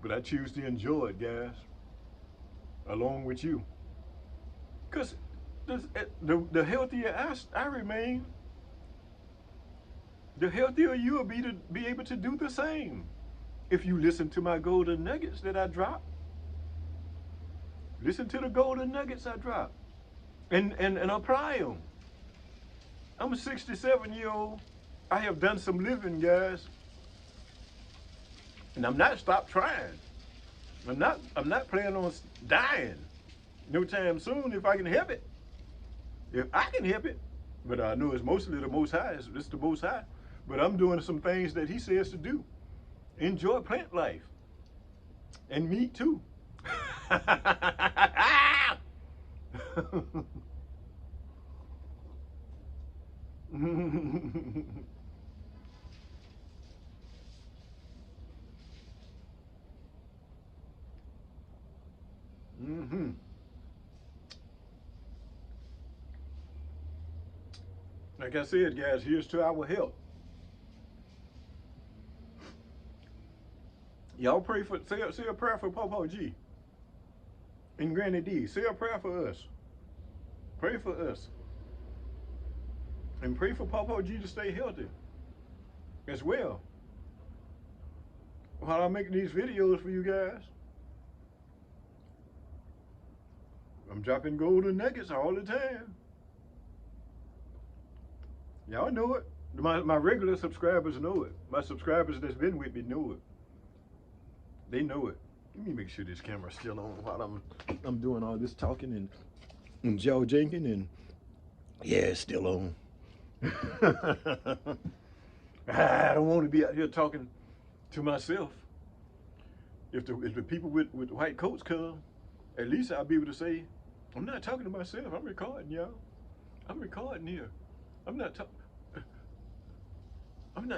Speaker 1: but I choose to enjoy it, guys, along with you. Because the healthier I remain, the healthier you'll be to be able to do the same. If you listen to my golden nuggets that I drop, listen to the golden nuggets I drop, and apply them. I'm a 67-year-old. I have done some living, guys, and I'm not stopped trying. I'm not planning on dying no time soon if I can help it. If I can help it, but I know it's mostly the Most High. It's the Most High. But I'm doing some things that He says to do. Enjoy plant life, and me too. Mm-hmm. Like I said, guys, here's to our health. Y'all pray for, say a prayer for Popo G and Granny D. Say a prayer for us. Pray for us. And pray for Popo G to stay healthy as well. While I'm making these videos for you guys, I'm dropping golden nuggets all the time. Y'all know it. My regular subscribers know it. My subscribers that's been with me know it. They know it. Let me make sure this camera's still on while I'm doing all this talking and jaw janking, and yeah, it's still on. I don't want to be out here talking to myself. If the people with white coats come, at least I'll be able to say, I'm not talking to myself. I'm recording, y'all. I'm recording here. I'm not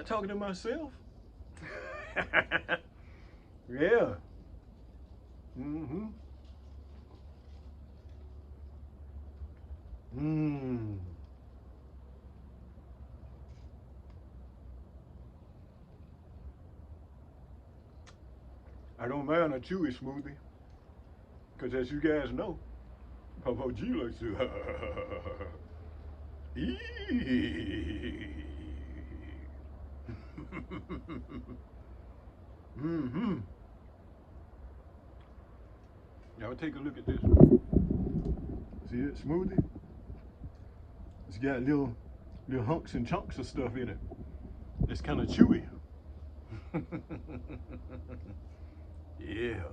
Speaker 1: talking to myself. Yeah. Mm-hmm. Mmm. I don't mind a chewy smoothie, because as you guys know, Popo G likes to eat. Mm-hmm. Y'all take a look at this. See that smoothie? It's got little hunks and chunks of stuff in it. It's kind of chewy. Yeah.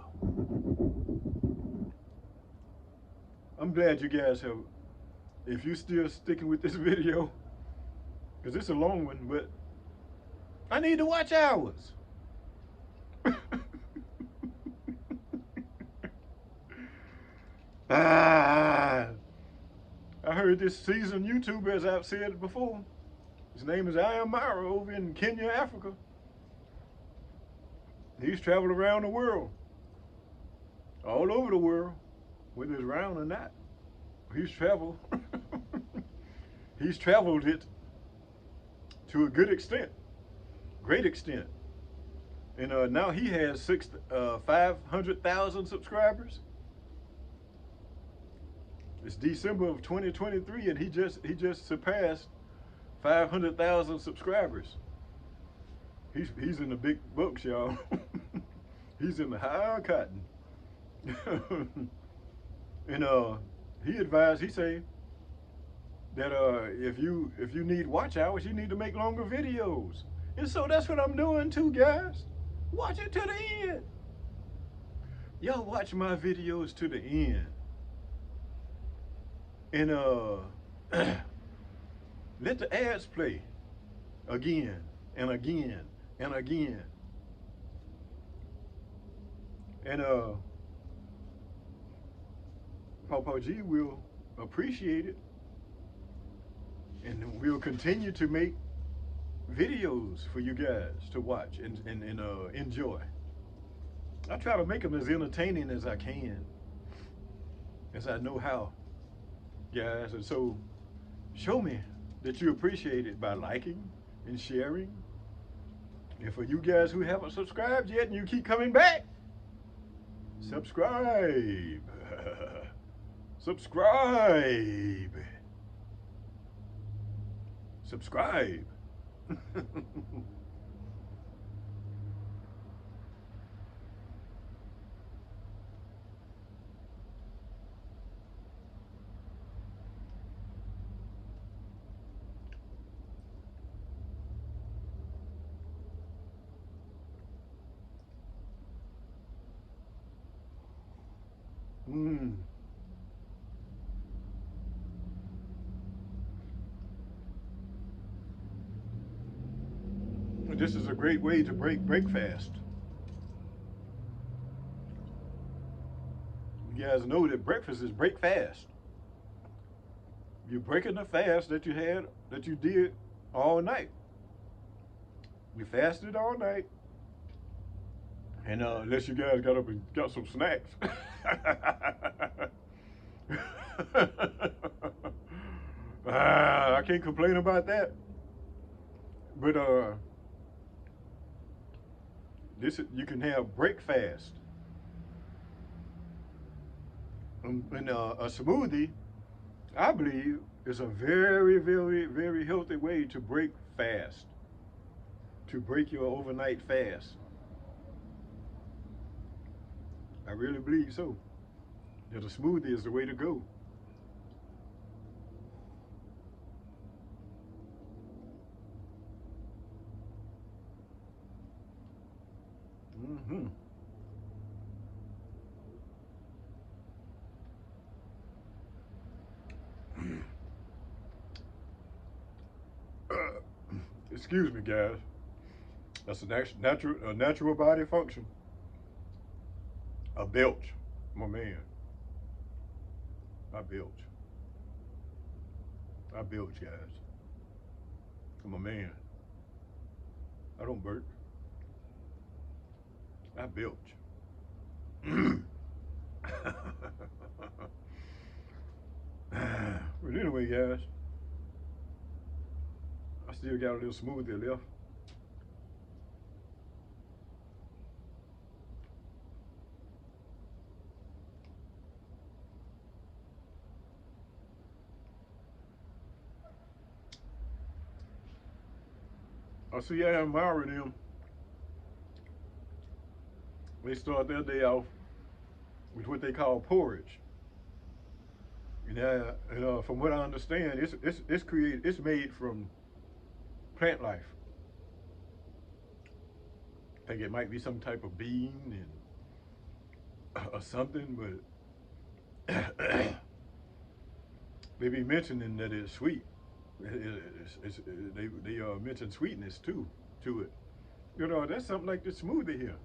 Speaker 1: I'm glad you guys have, if you still sticking with this video, because it's a long one, but I need to watch hours. Ah, I heard this seasoned YouTuber, as I've said before. His name is I Am Myra over in Kenya, Africa. He's traveled around the world, all over the world, whether it's round or not. He's traveled. He's traveled it to a good extent, great extent. And now he has 500,000 subscribers. It's December of 2023, and he just surpassed 500,000 subscribers. He's in the big books, y'all. He's in the high cotton. And he advised. He say that if you need watch hours, you need to make longer videos. And so that's what I'm doing too, guys. Watch it to the end. Y'all watch my videos to the end. And let the ads play again and again and again. And Papa G will appreciate it, and we'll continue to make videos for you guys to watch and enjoy. I try to make them as entertaining as I can, as I know how, guys. And so, show me that you appreciate it by liking and sharing. And for you guys who haven't subscribed yet and you keep coming back, subscribe. Subscribe. Subscribe. Mm. This is a great way to break fast. You guys know that breakfast is break fast. You're breaking the fast that you did all night. We fasted all night. And unless you guys got up and got some snacks. I can't complain about that. But you can have break fast. And a smoothie, I believe, is a very, very, very healthy way to break fast, to break your overnight fast. I really believe so. That a smoothie is the way to go. Mm-hmm. Excuse me, guys. That's a natural body function. A belch, my man. I belch. I belch, guys. I'm a man. I don't burp. I belch. But anyway, guys, I still got a little smoothie left. I see I admire them. They start their day off with what they call porridge. And from what I understand, it's made from plant life. I think it might be some type of bean, and or something, but they be mentioning that it's sweet. They mention sweetness too to it. You know, that's something like the smoothie here.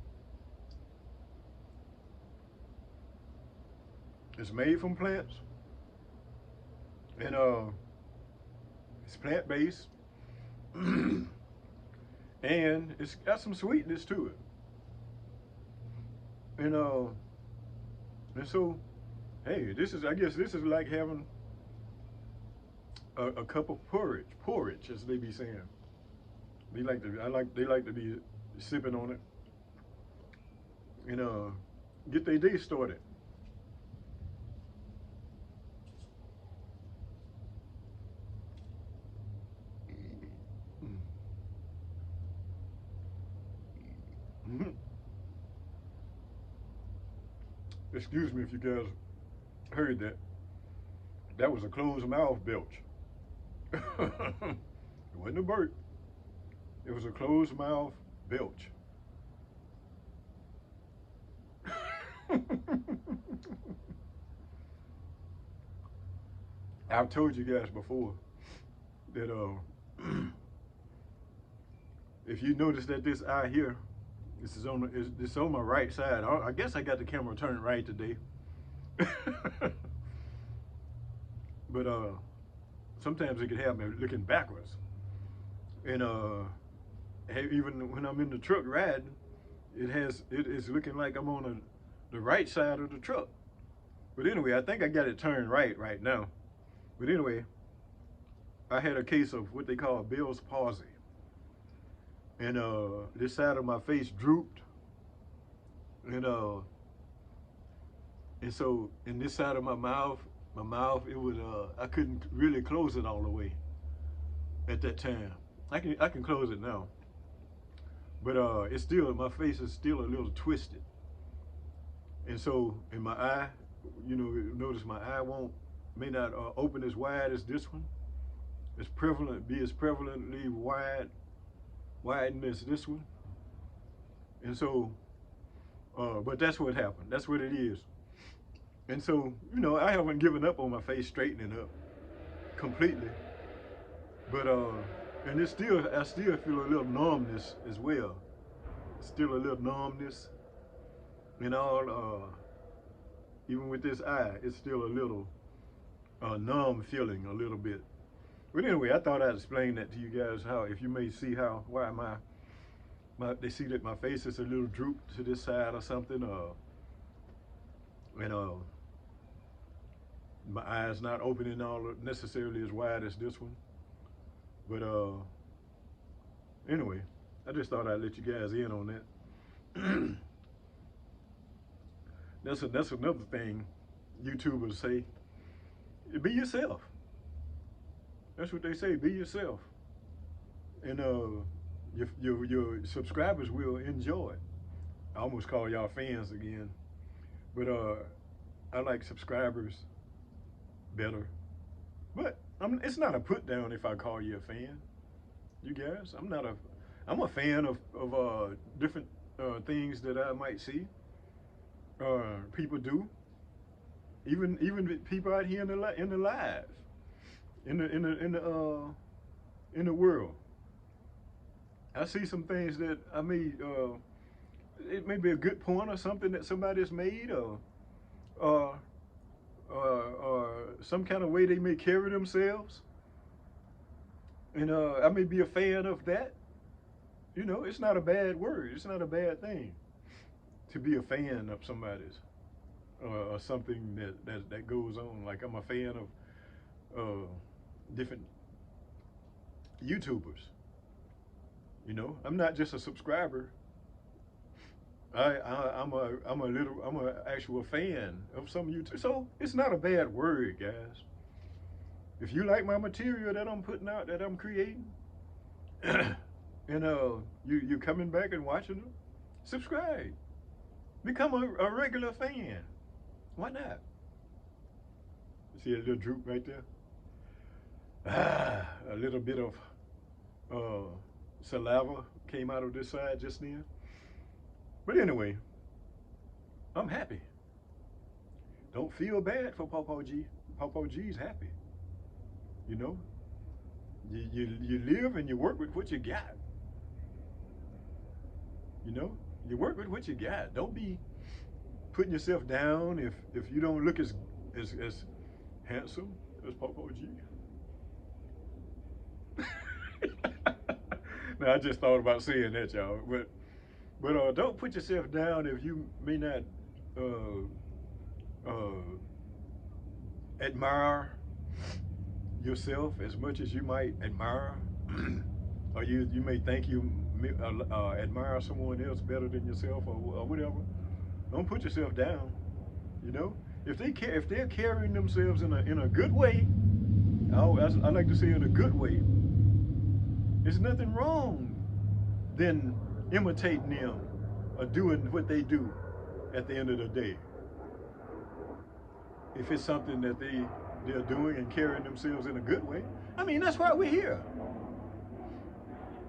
Speaker 1: It's made from plants, and it's plant based, and it's got some sweetness to it. And and so, hey, this is, I guess this is like having a cup of porridge as they be saying. They like to be sipping on it, and get their day started. Mm-hmm. Excuse me if you guys heard that. That was a closed mouth belch. It wasn't a burp. It was a closed mouth belch. I've told you guys before that if you notice that this eye here, this on my right side. I guess I got the camera turned right today. But sometimes it can have me looking backwards, and even when I'm in the truck riding, it is looking like I'm on the right side of the truck. But anyway, I think I got it turned right now. But anyway, I had a case of what they call Bell's palsy, and this side of my face drooped, and so in this side of my mouth, it would I couldn't really close it all the way at that time. I can close it now, but it's still, my face is still a little twisted, and so in my eye, you know, notice my eye won't may not open as wide as this one. It's be as prevalently widened as this one, and so but that's what happened. That's what it is. And so, you know, I haven't given up on my face straightening up completely, but and I still feel a little numbness as well. Still a little numbness and all. Even with this eye, it's still a little numb feeling a little bit. But anyway, I thought I'd explain that to you guys, how if you may see why they see that my face is a little drooped to this side or something, and my eyes not opening all necessarily as wide as this one. But anyway, I just thought I'd let you guys in on that. That's another thing YouTubers say. Be yourself. That's what they say. Be yourself, and your subscribers will enjoy it. I almost call y'all fans again, but I like subscribers better. But it's not a put down if I call you a fan. You guys, I'm a fan of different things that I might see people do. Even people out here in the live, in the world. I see some things that I may it may be a good point or something that somebody's made, or some kind of way they may carry themselves, and I may be a fan of that. You know, it's not a bad word. It's not a bad thing to be a fan of somebody's or something that goes on. Like I'm a fan of different YouTubers. You know, I'm not just a subscriber. I'm a actual fan of some YouTube. So it's not a bad word, guys. If you like my material that I'm putting out, that I'm creating, and you coming back and watching them, subscribe, become a regular fan. Why not? See a little droop right there? A little bit of saliva came out of this side just then. But anyway, I'm happy. Don't feel bad for Pawpaw G. Pawpaw G's happy. You know, you live and you work with what you got. You know, you work with what you got. Don't be putting yourself down if you don't look as handsome as Pawpaw G. Now I just thought about saying that, y'all. But don't put yourself down if you may not admire yourself as much as you might admire, or you may think you admire someone else better than yourself, or whatever. Don't put yourself down. You know, if they're carrying themselves in a good way, I like to say in a good way. There's nothing wrong than imitating them or doing what they do at the end of the day. If it's something that they're doing and carrying themselves in a good way, I mean, that's why we're here.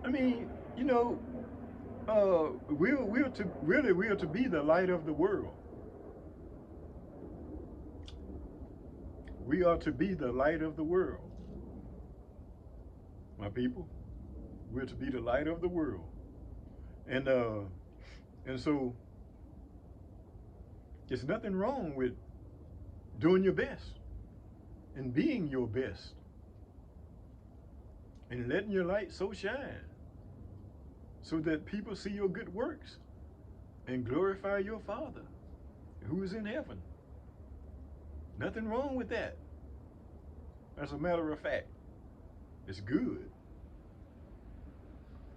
Speaker 1: I mean, you know, we're to be the light of the world. We are to be the light of the world, my people. We're to be the light of the world, and so there's nothing wrong with doing your best and being your best and letting your light so shine so that people see your good works and glorify your Father who is in heaven. Nothing wrong with that. As a matter of fact, it's good.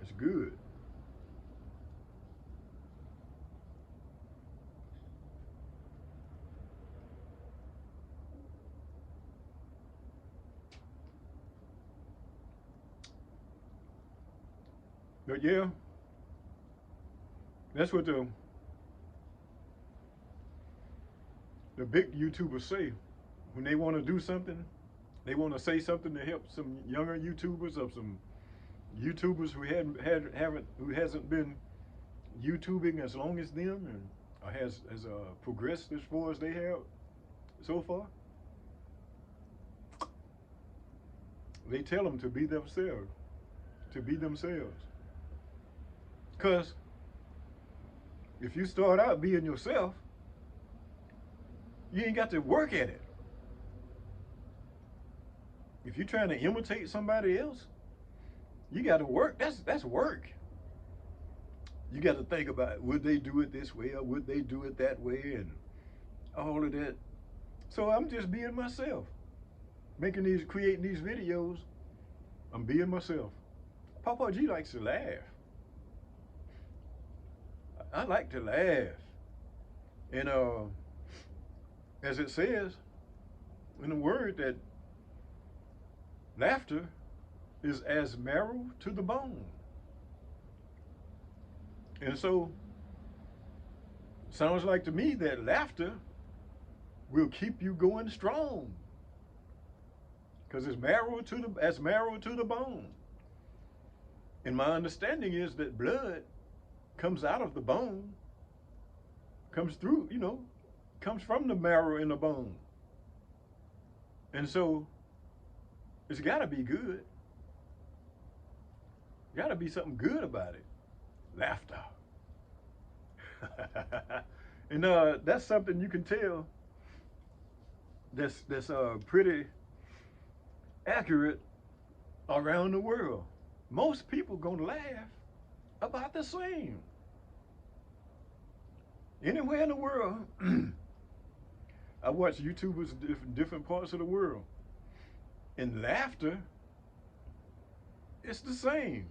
Speaker 1: It's good. But yeah, that's what the big YouTubers say when they want to do something. They want to say something to help some younger YouTubers or some YouTubers who hasn't been YouTubing as long as them and has progressed as far as they have so far. They tell them to be themselves, to be themselves. Because if you start out being yourself, you ain't got to work at it. If you're trying to imitate somebody else, you got to work. That's work. You got to think about, would they do it this way or would they do it that way, and all of that. So I'm just being myself, creating these videos. I'm being myself. Pawpaw G likes to laugh. I like to laugh, and as it says in the word, that laughter is as marrow to the bone. And so, sounds like to me that laughter will keep you going strong, because it's marrow to the bone. And my understanding is that blood comes out of the bone, comes through, comes from the marrow in the bone. And so it's got to be good. Got to be something good about it. Laughter. And that's something you can tell that's pretty accurate around the world. Most people gonna laugh about the same. Anywhere in the world, I watch YouTubers in different parts of the world, and laughter, it's the same.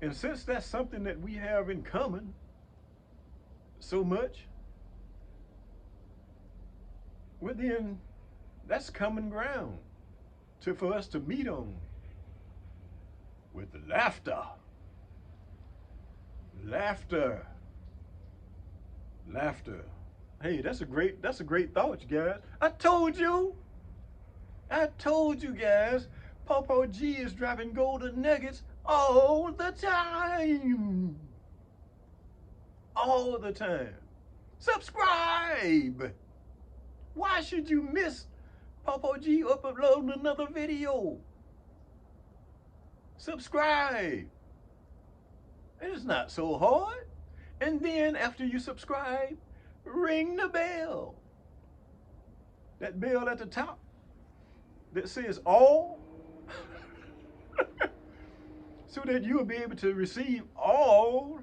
Speaker 1: And since that's something that we have in common so much, well then, that's common ground for us to meet on, with laughter. Laughter. Laughter. Hey, that's a great thought, you guys. I told you guys, Pawpaw G is dropping golden nuggets all the time.
Speaker 2: all the time. Subscribe. Why should you miss Papa G uploading another video? Subscribe. It's not so hard. And then after you subscribe, ring the bell. That bell at the top that says all, so that you'll be able to receive all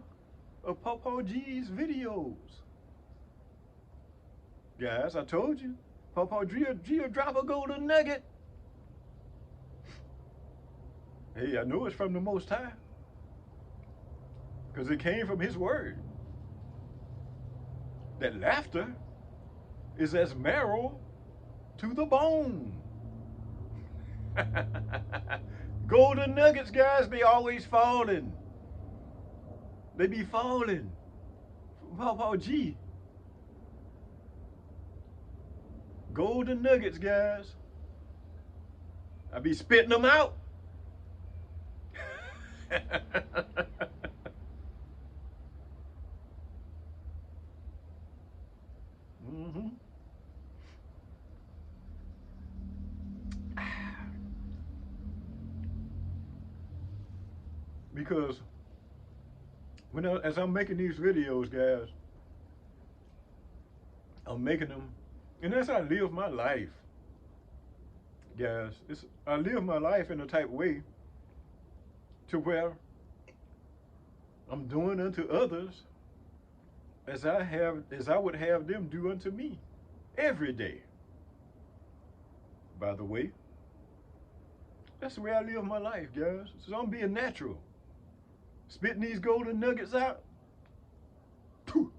Speaker 2: of Papa G's videos. Guys, I told you, Papa G will drop a golden nugget. Hey, I know it's from the Most High, because it came from his word. That laughter is as marrow to the bone. Golden nuggets, guys, be always falling. They be falling. Papa G. Golden nuggets, guys. I be spitting them out. Mm-hmm. Because as I'm making these videos, guys, I'm making them, and that's how I live my life, guys. I live my life in a type of way to where I'm doing unto others as I would have them do unto me every day. By the way, that's the way I live my life, guys. So I'm being natural. Spitting these golden nuggets out. Pooh.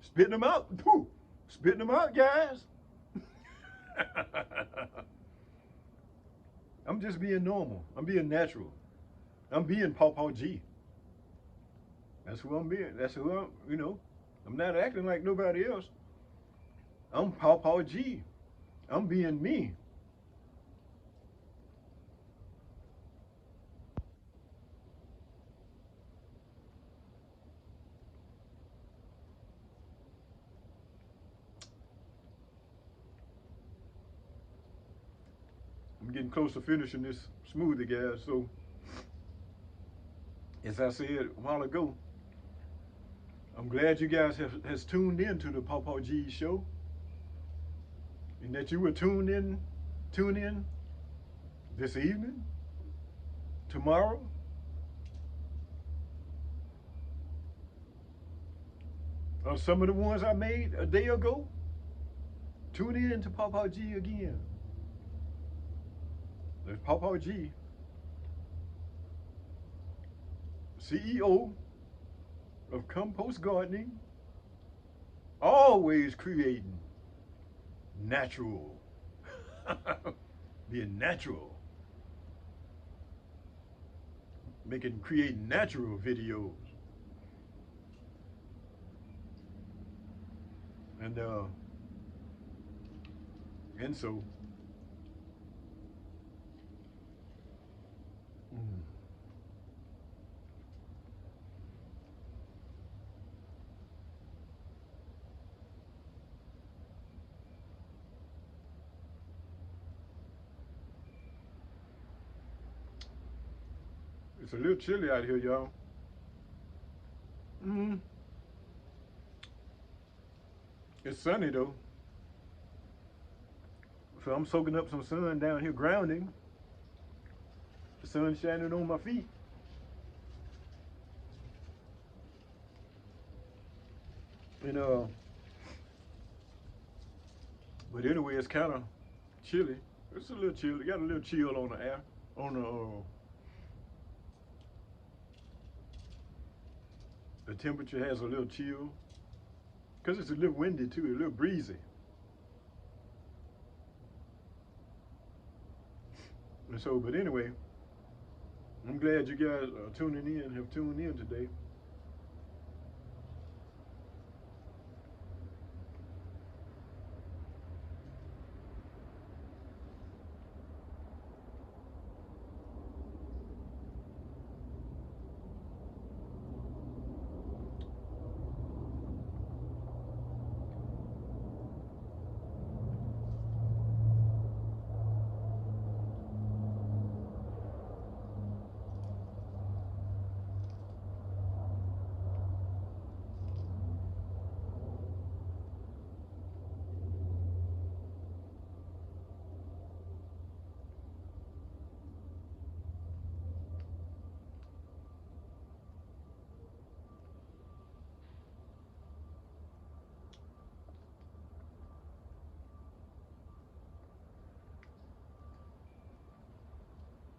Speaker 2: Spitting them out. Pooh. Spitting them out, guys. I'm just being normal. I'm being natural. I'm being Papa G. That's who I'm being. That's who I'm not acting like nobody else. I'm Papa G. I'm being me. I'm getting close to finishing this smoothie, guys. So, as I said a while ago, I'm glad you guys has tuned in to the Papa G show, and that you will tune in this evening, tomorrow, or some of the ones I made a day ago. Tune in to Papa G again. There's Papa G, CEO of Compost Gardening, always creating natural, being natural, creating natural videos. And so, it's a little chilly out here, y'all. It's sunny though. So I'm soaking up some sun down here, grounding. The sun shining on my feet. And but anyway, it's kind of chilly. It's a little chill. Got a little chill on the air, on the temperature has a little chill, because it's a little windy too, a little breezy. And so, but anyway, I'm glad you guys are tuning in, have tuned in today.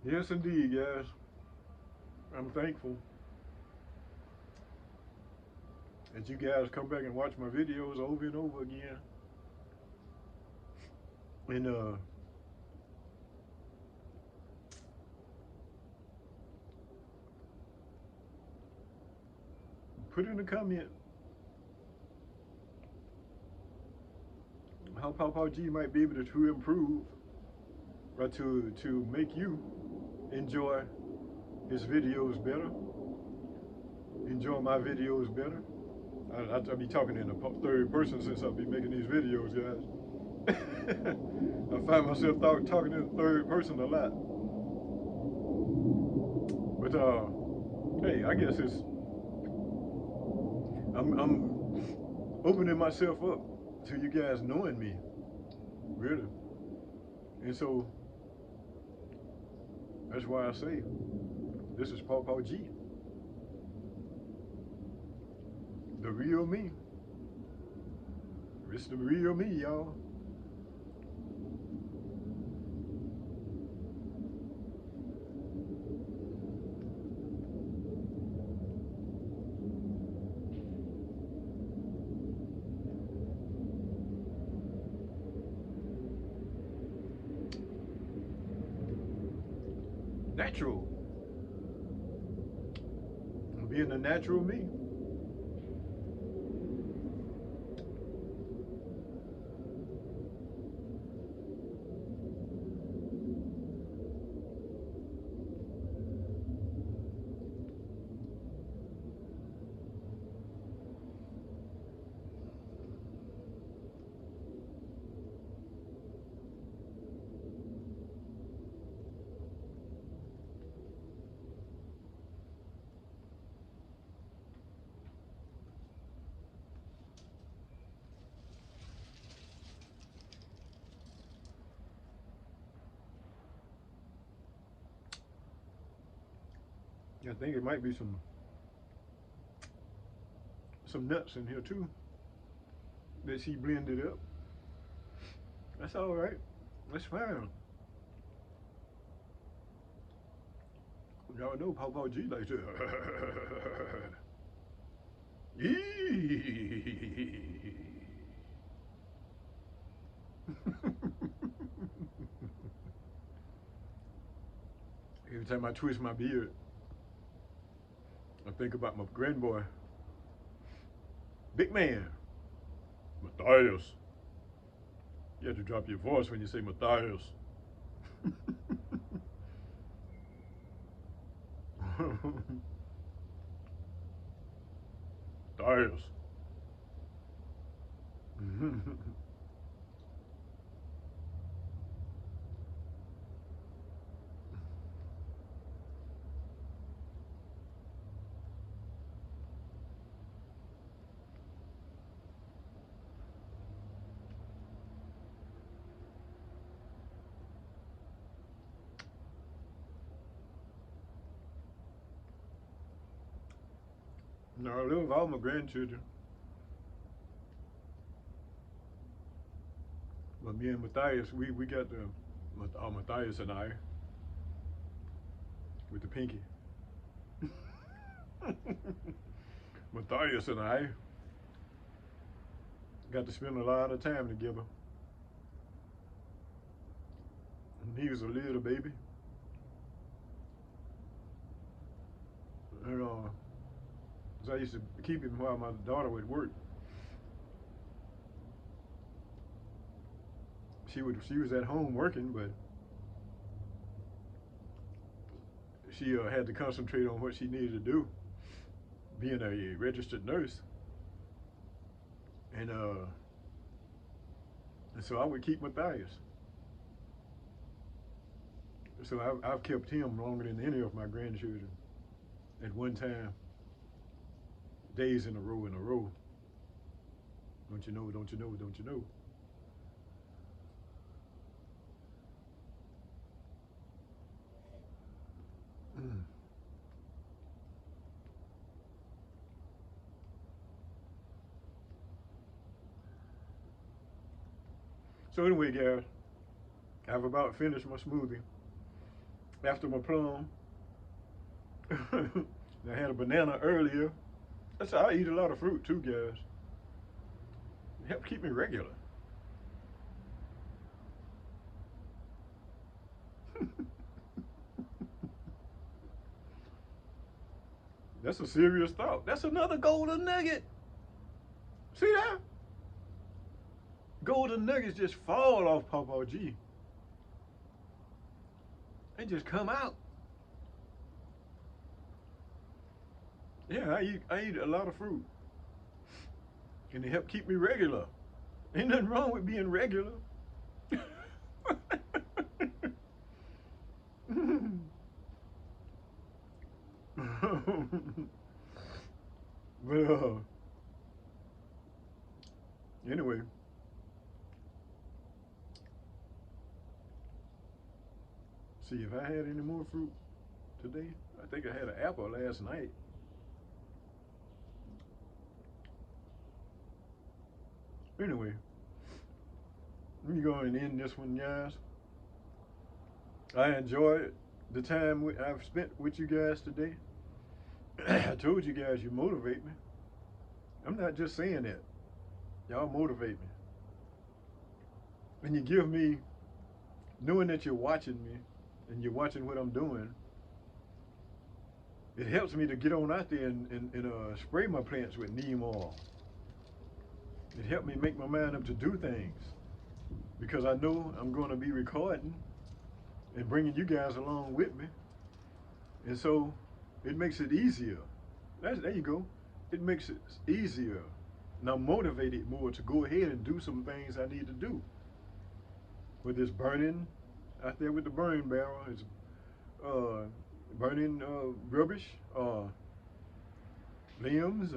Speaker 2: Yes, indeed, guys. I'm thankful that you guys come back and watch my videos over and over again. And put in a comment how Papa G might be able to improve or to make you enjoy his videos better, enjoy my videos better. I'll be talking in the third person since I'll be making these videos, guys. I find myself talking in the third person a lot. But hey, I guess I'm opening myself up to you guys knowing me, really. And so that's why I say this is Papa G, the real me. It's the real me, y'all. Natural. Being the natural me. I think it might be some nuts in here too that she blended up. That's all right. That's fine. Y'all know Papa G likes to. Every time I twist my beard, I think about my grandboy, big man, Matthias. You have to drop your voice when you say Matthias. Matthias. No, I live with all my grandchildren. But me and Matthias, we got Matthias and I with the pinky. Matthias and I got to spend a lot of time together. And he was a little baby. And so I used to keep him while my daughter would work. She was at home working, but she had to concentrate on what she needed to do, being a registered nurse. And so I would keep Matthias. So I've kept him longer than any of my grandchildren at one time, days in a row in a row. Don't you know, don't you know, don't you know? So anyway, guys, I've about finished my smoothie. after my plum. I had a banana earlier. That's how I eat a lot of fruit too, guys. It helps keep me regular. That's a serious thought. That's another golden nugget. See that? Golden nuggets just fall off Papa G. They just come out. Yeah, I eat a lot of fruit. And they help keep me regular. Ain't nothing wrong with being regular. But anyway, see if I had any more fruit today. I think I had an apple last night. Anyway, let me go and end this one, guys. I enjoyed the time I've spent with you guys today. I told you guys you motivate me. I'm not just saying that. Y'all motivate me. And you give me, knowing that you're watching me and you're watching what I'm doing, it helps me to get on out there and spray my plants with neem oil. It helped me make my mind up to do things because I know I'm going to be recording and bringing you guys along with me. And so it makes it easier. There you go. It makes it easier. And I'm motivated more to go ahead and do some things I need to do. With this burning out there with the burn barrel, it's burning rubbish, limbs,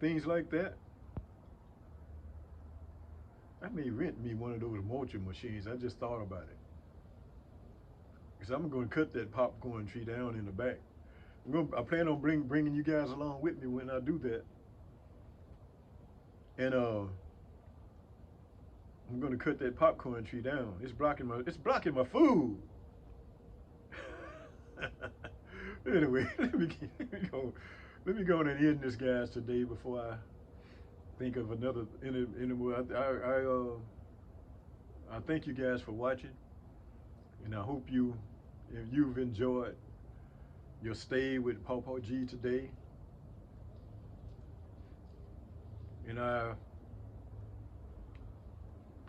Speaker 2: things like that. I may rent me one of those mulching machines. I just thought about it. Because I'm going to cut that popcorn tree down in the back. I plan on bringing you guys along with me when I do that. And I'm going to cut that popcorn tree down. It's blocking my food. Anyway, let me go and end this, guys, today before I think of another anymore. I thank you guys for watching, and I hope if you've enjoyed your stay with Pawpaw G today, and I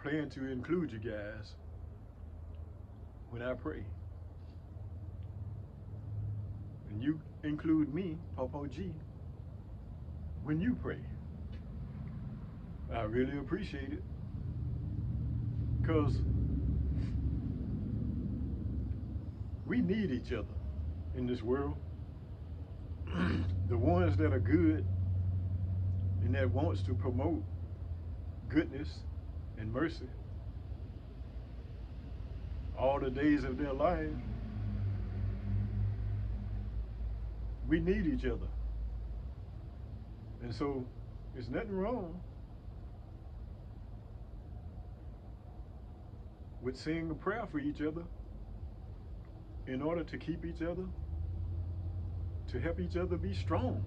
Speaker 2: plan to include you guys when I pray, and you include me, Pawpaw G, when you pray. I really appreciate it, because we need each other in this world. The ones that are good and that wants to promote goodness and mercy all the days of their lives, we need each other. And so there's nothing wrong with saying a prayer for each other in order to keep each other, to help each other be strong.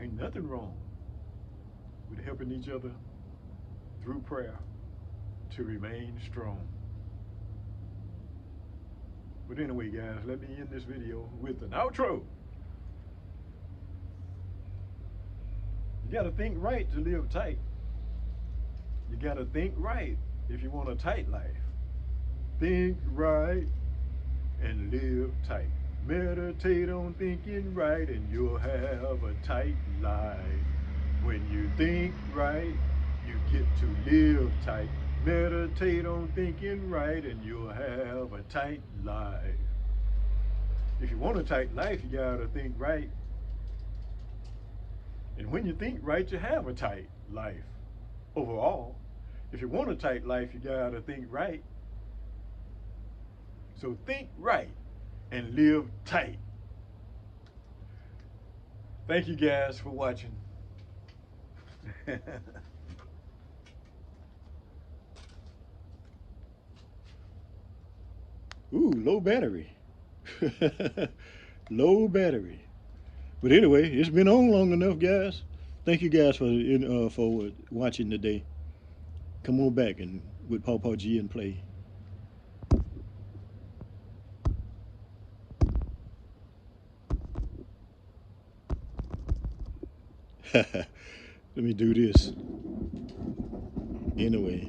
Speaker 2: Ain't nothing wrong with helping each other through prayer to remain strong. But anyway, guys, let me end this video with an outro. You gotta think right to live tight. You gotta think right if you want a tight life. Think right and live tight. Meditate on thinking right and you'll have a tight life. When you think right, you get to live tight. Meditate on thinking right and you'll have a tight life. If you want a tight life, you gotta think right. And when you think right, you have a tight life overall. If you want a tight life, you gotta think right. So think right and live tight. Thank you guys for watching.
Speaker 1: Ooh, low battery. Low battery. But anyway, it's been on long enough, guys. Thank you guys for watching today. Come on back and with Paw G and play. Let me do this. Anyway.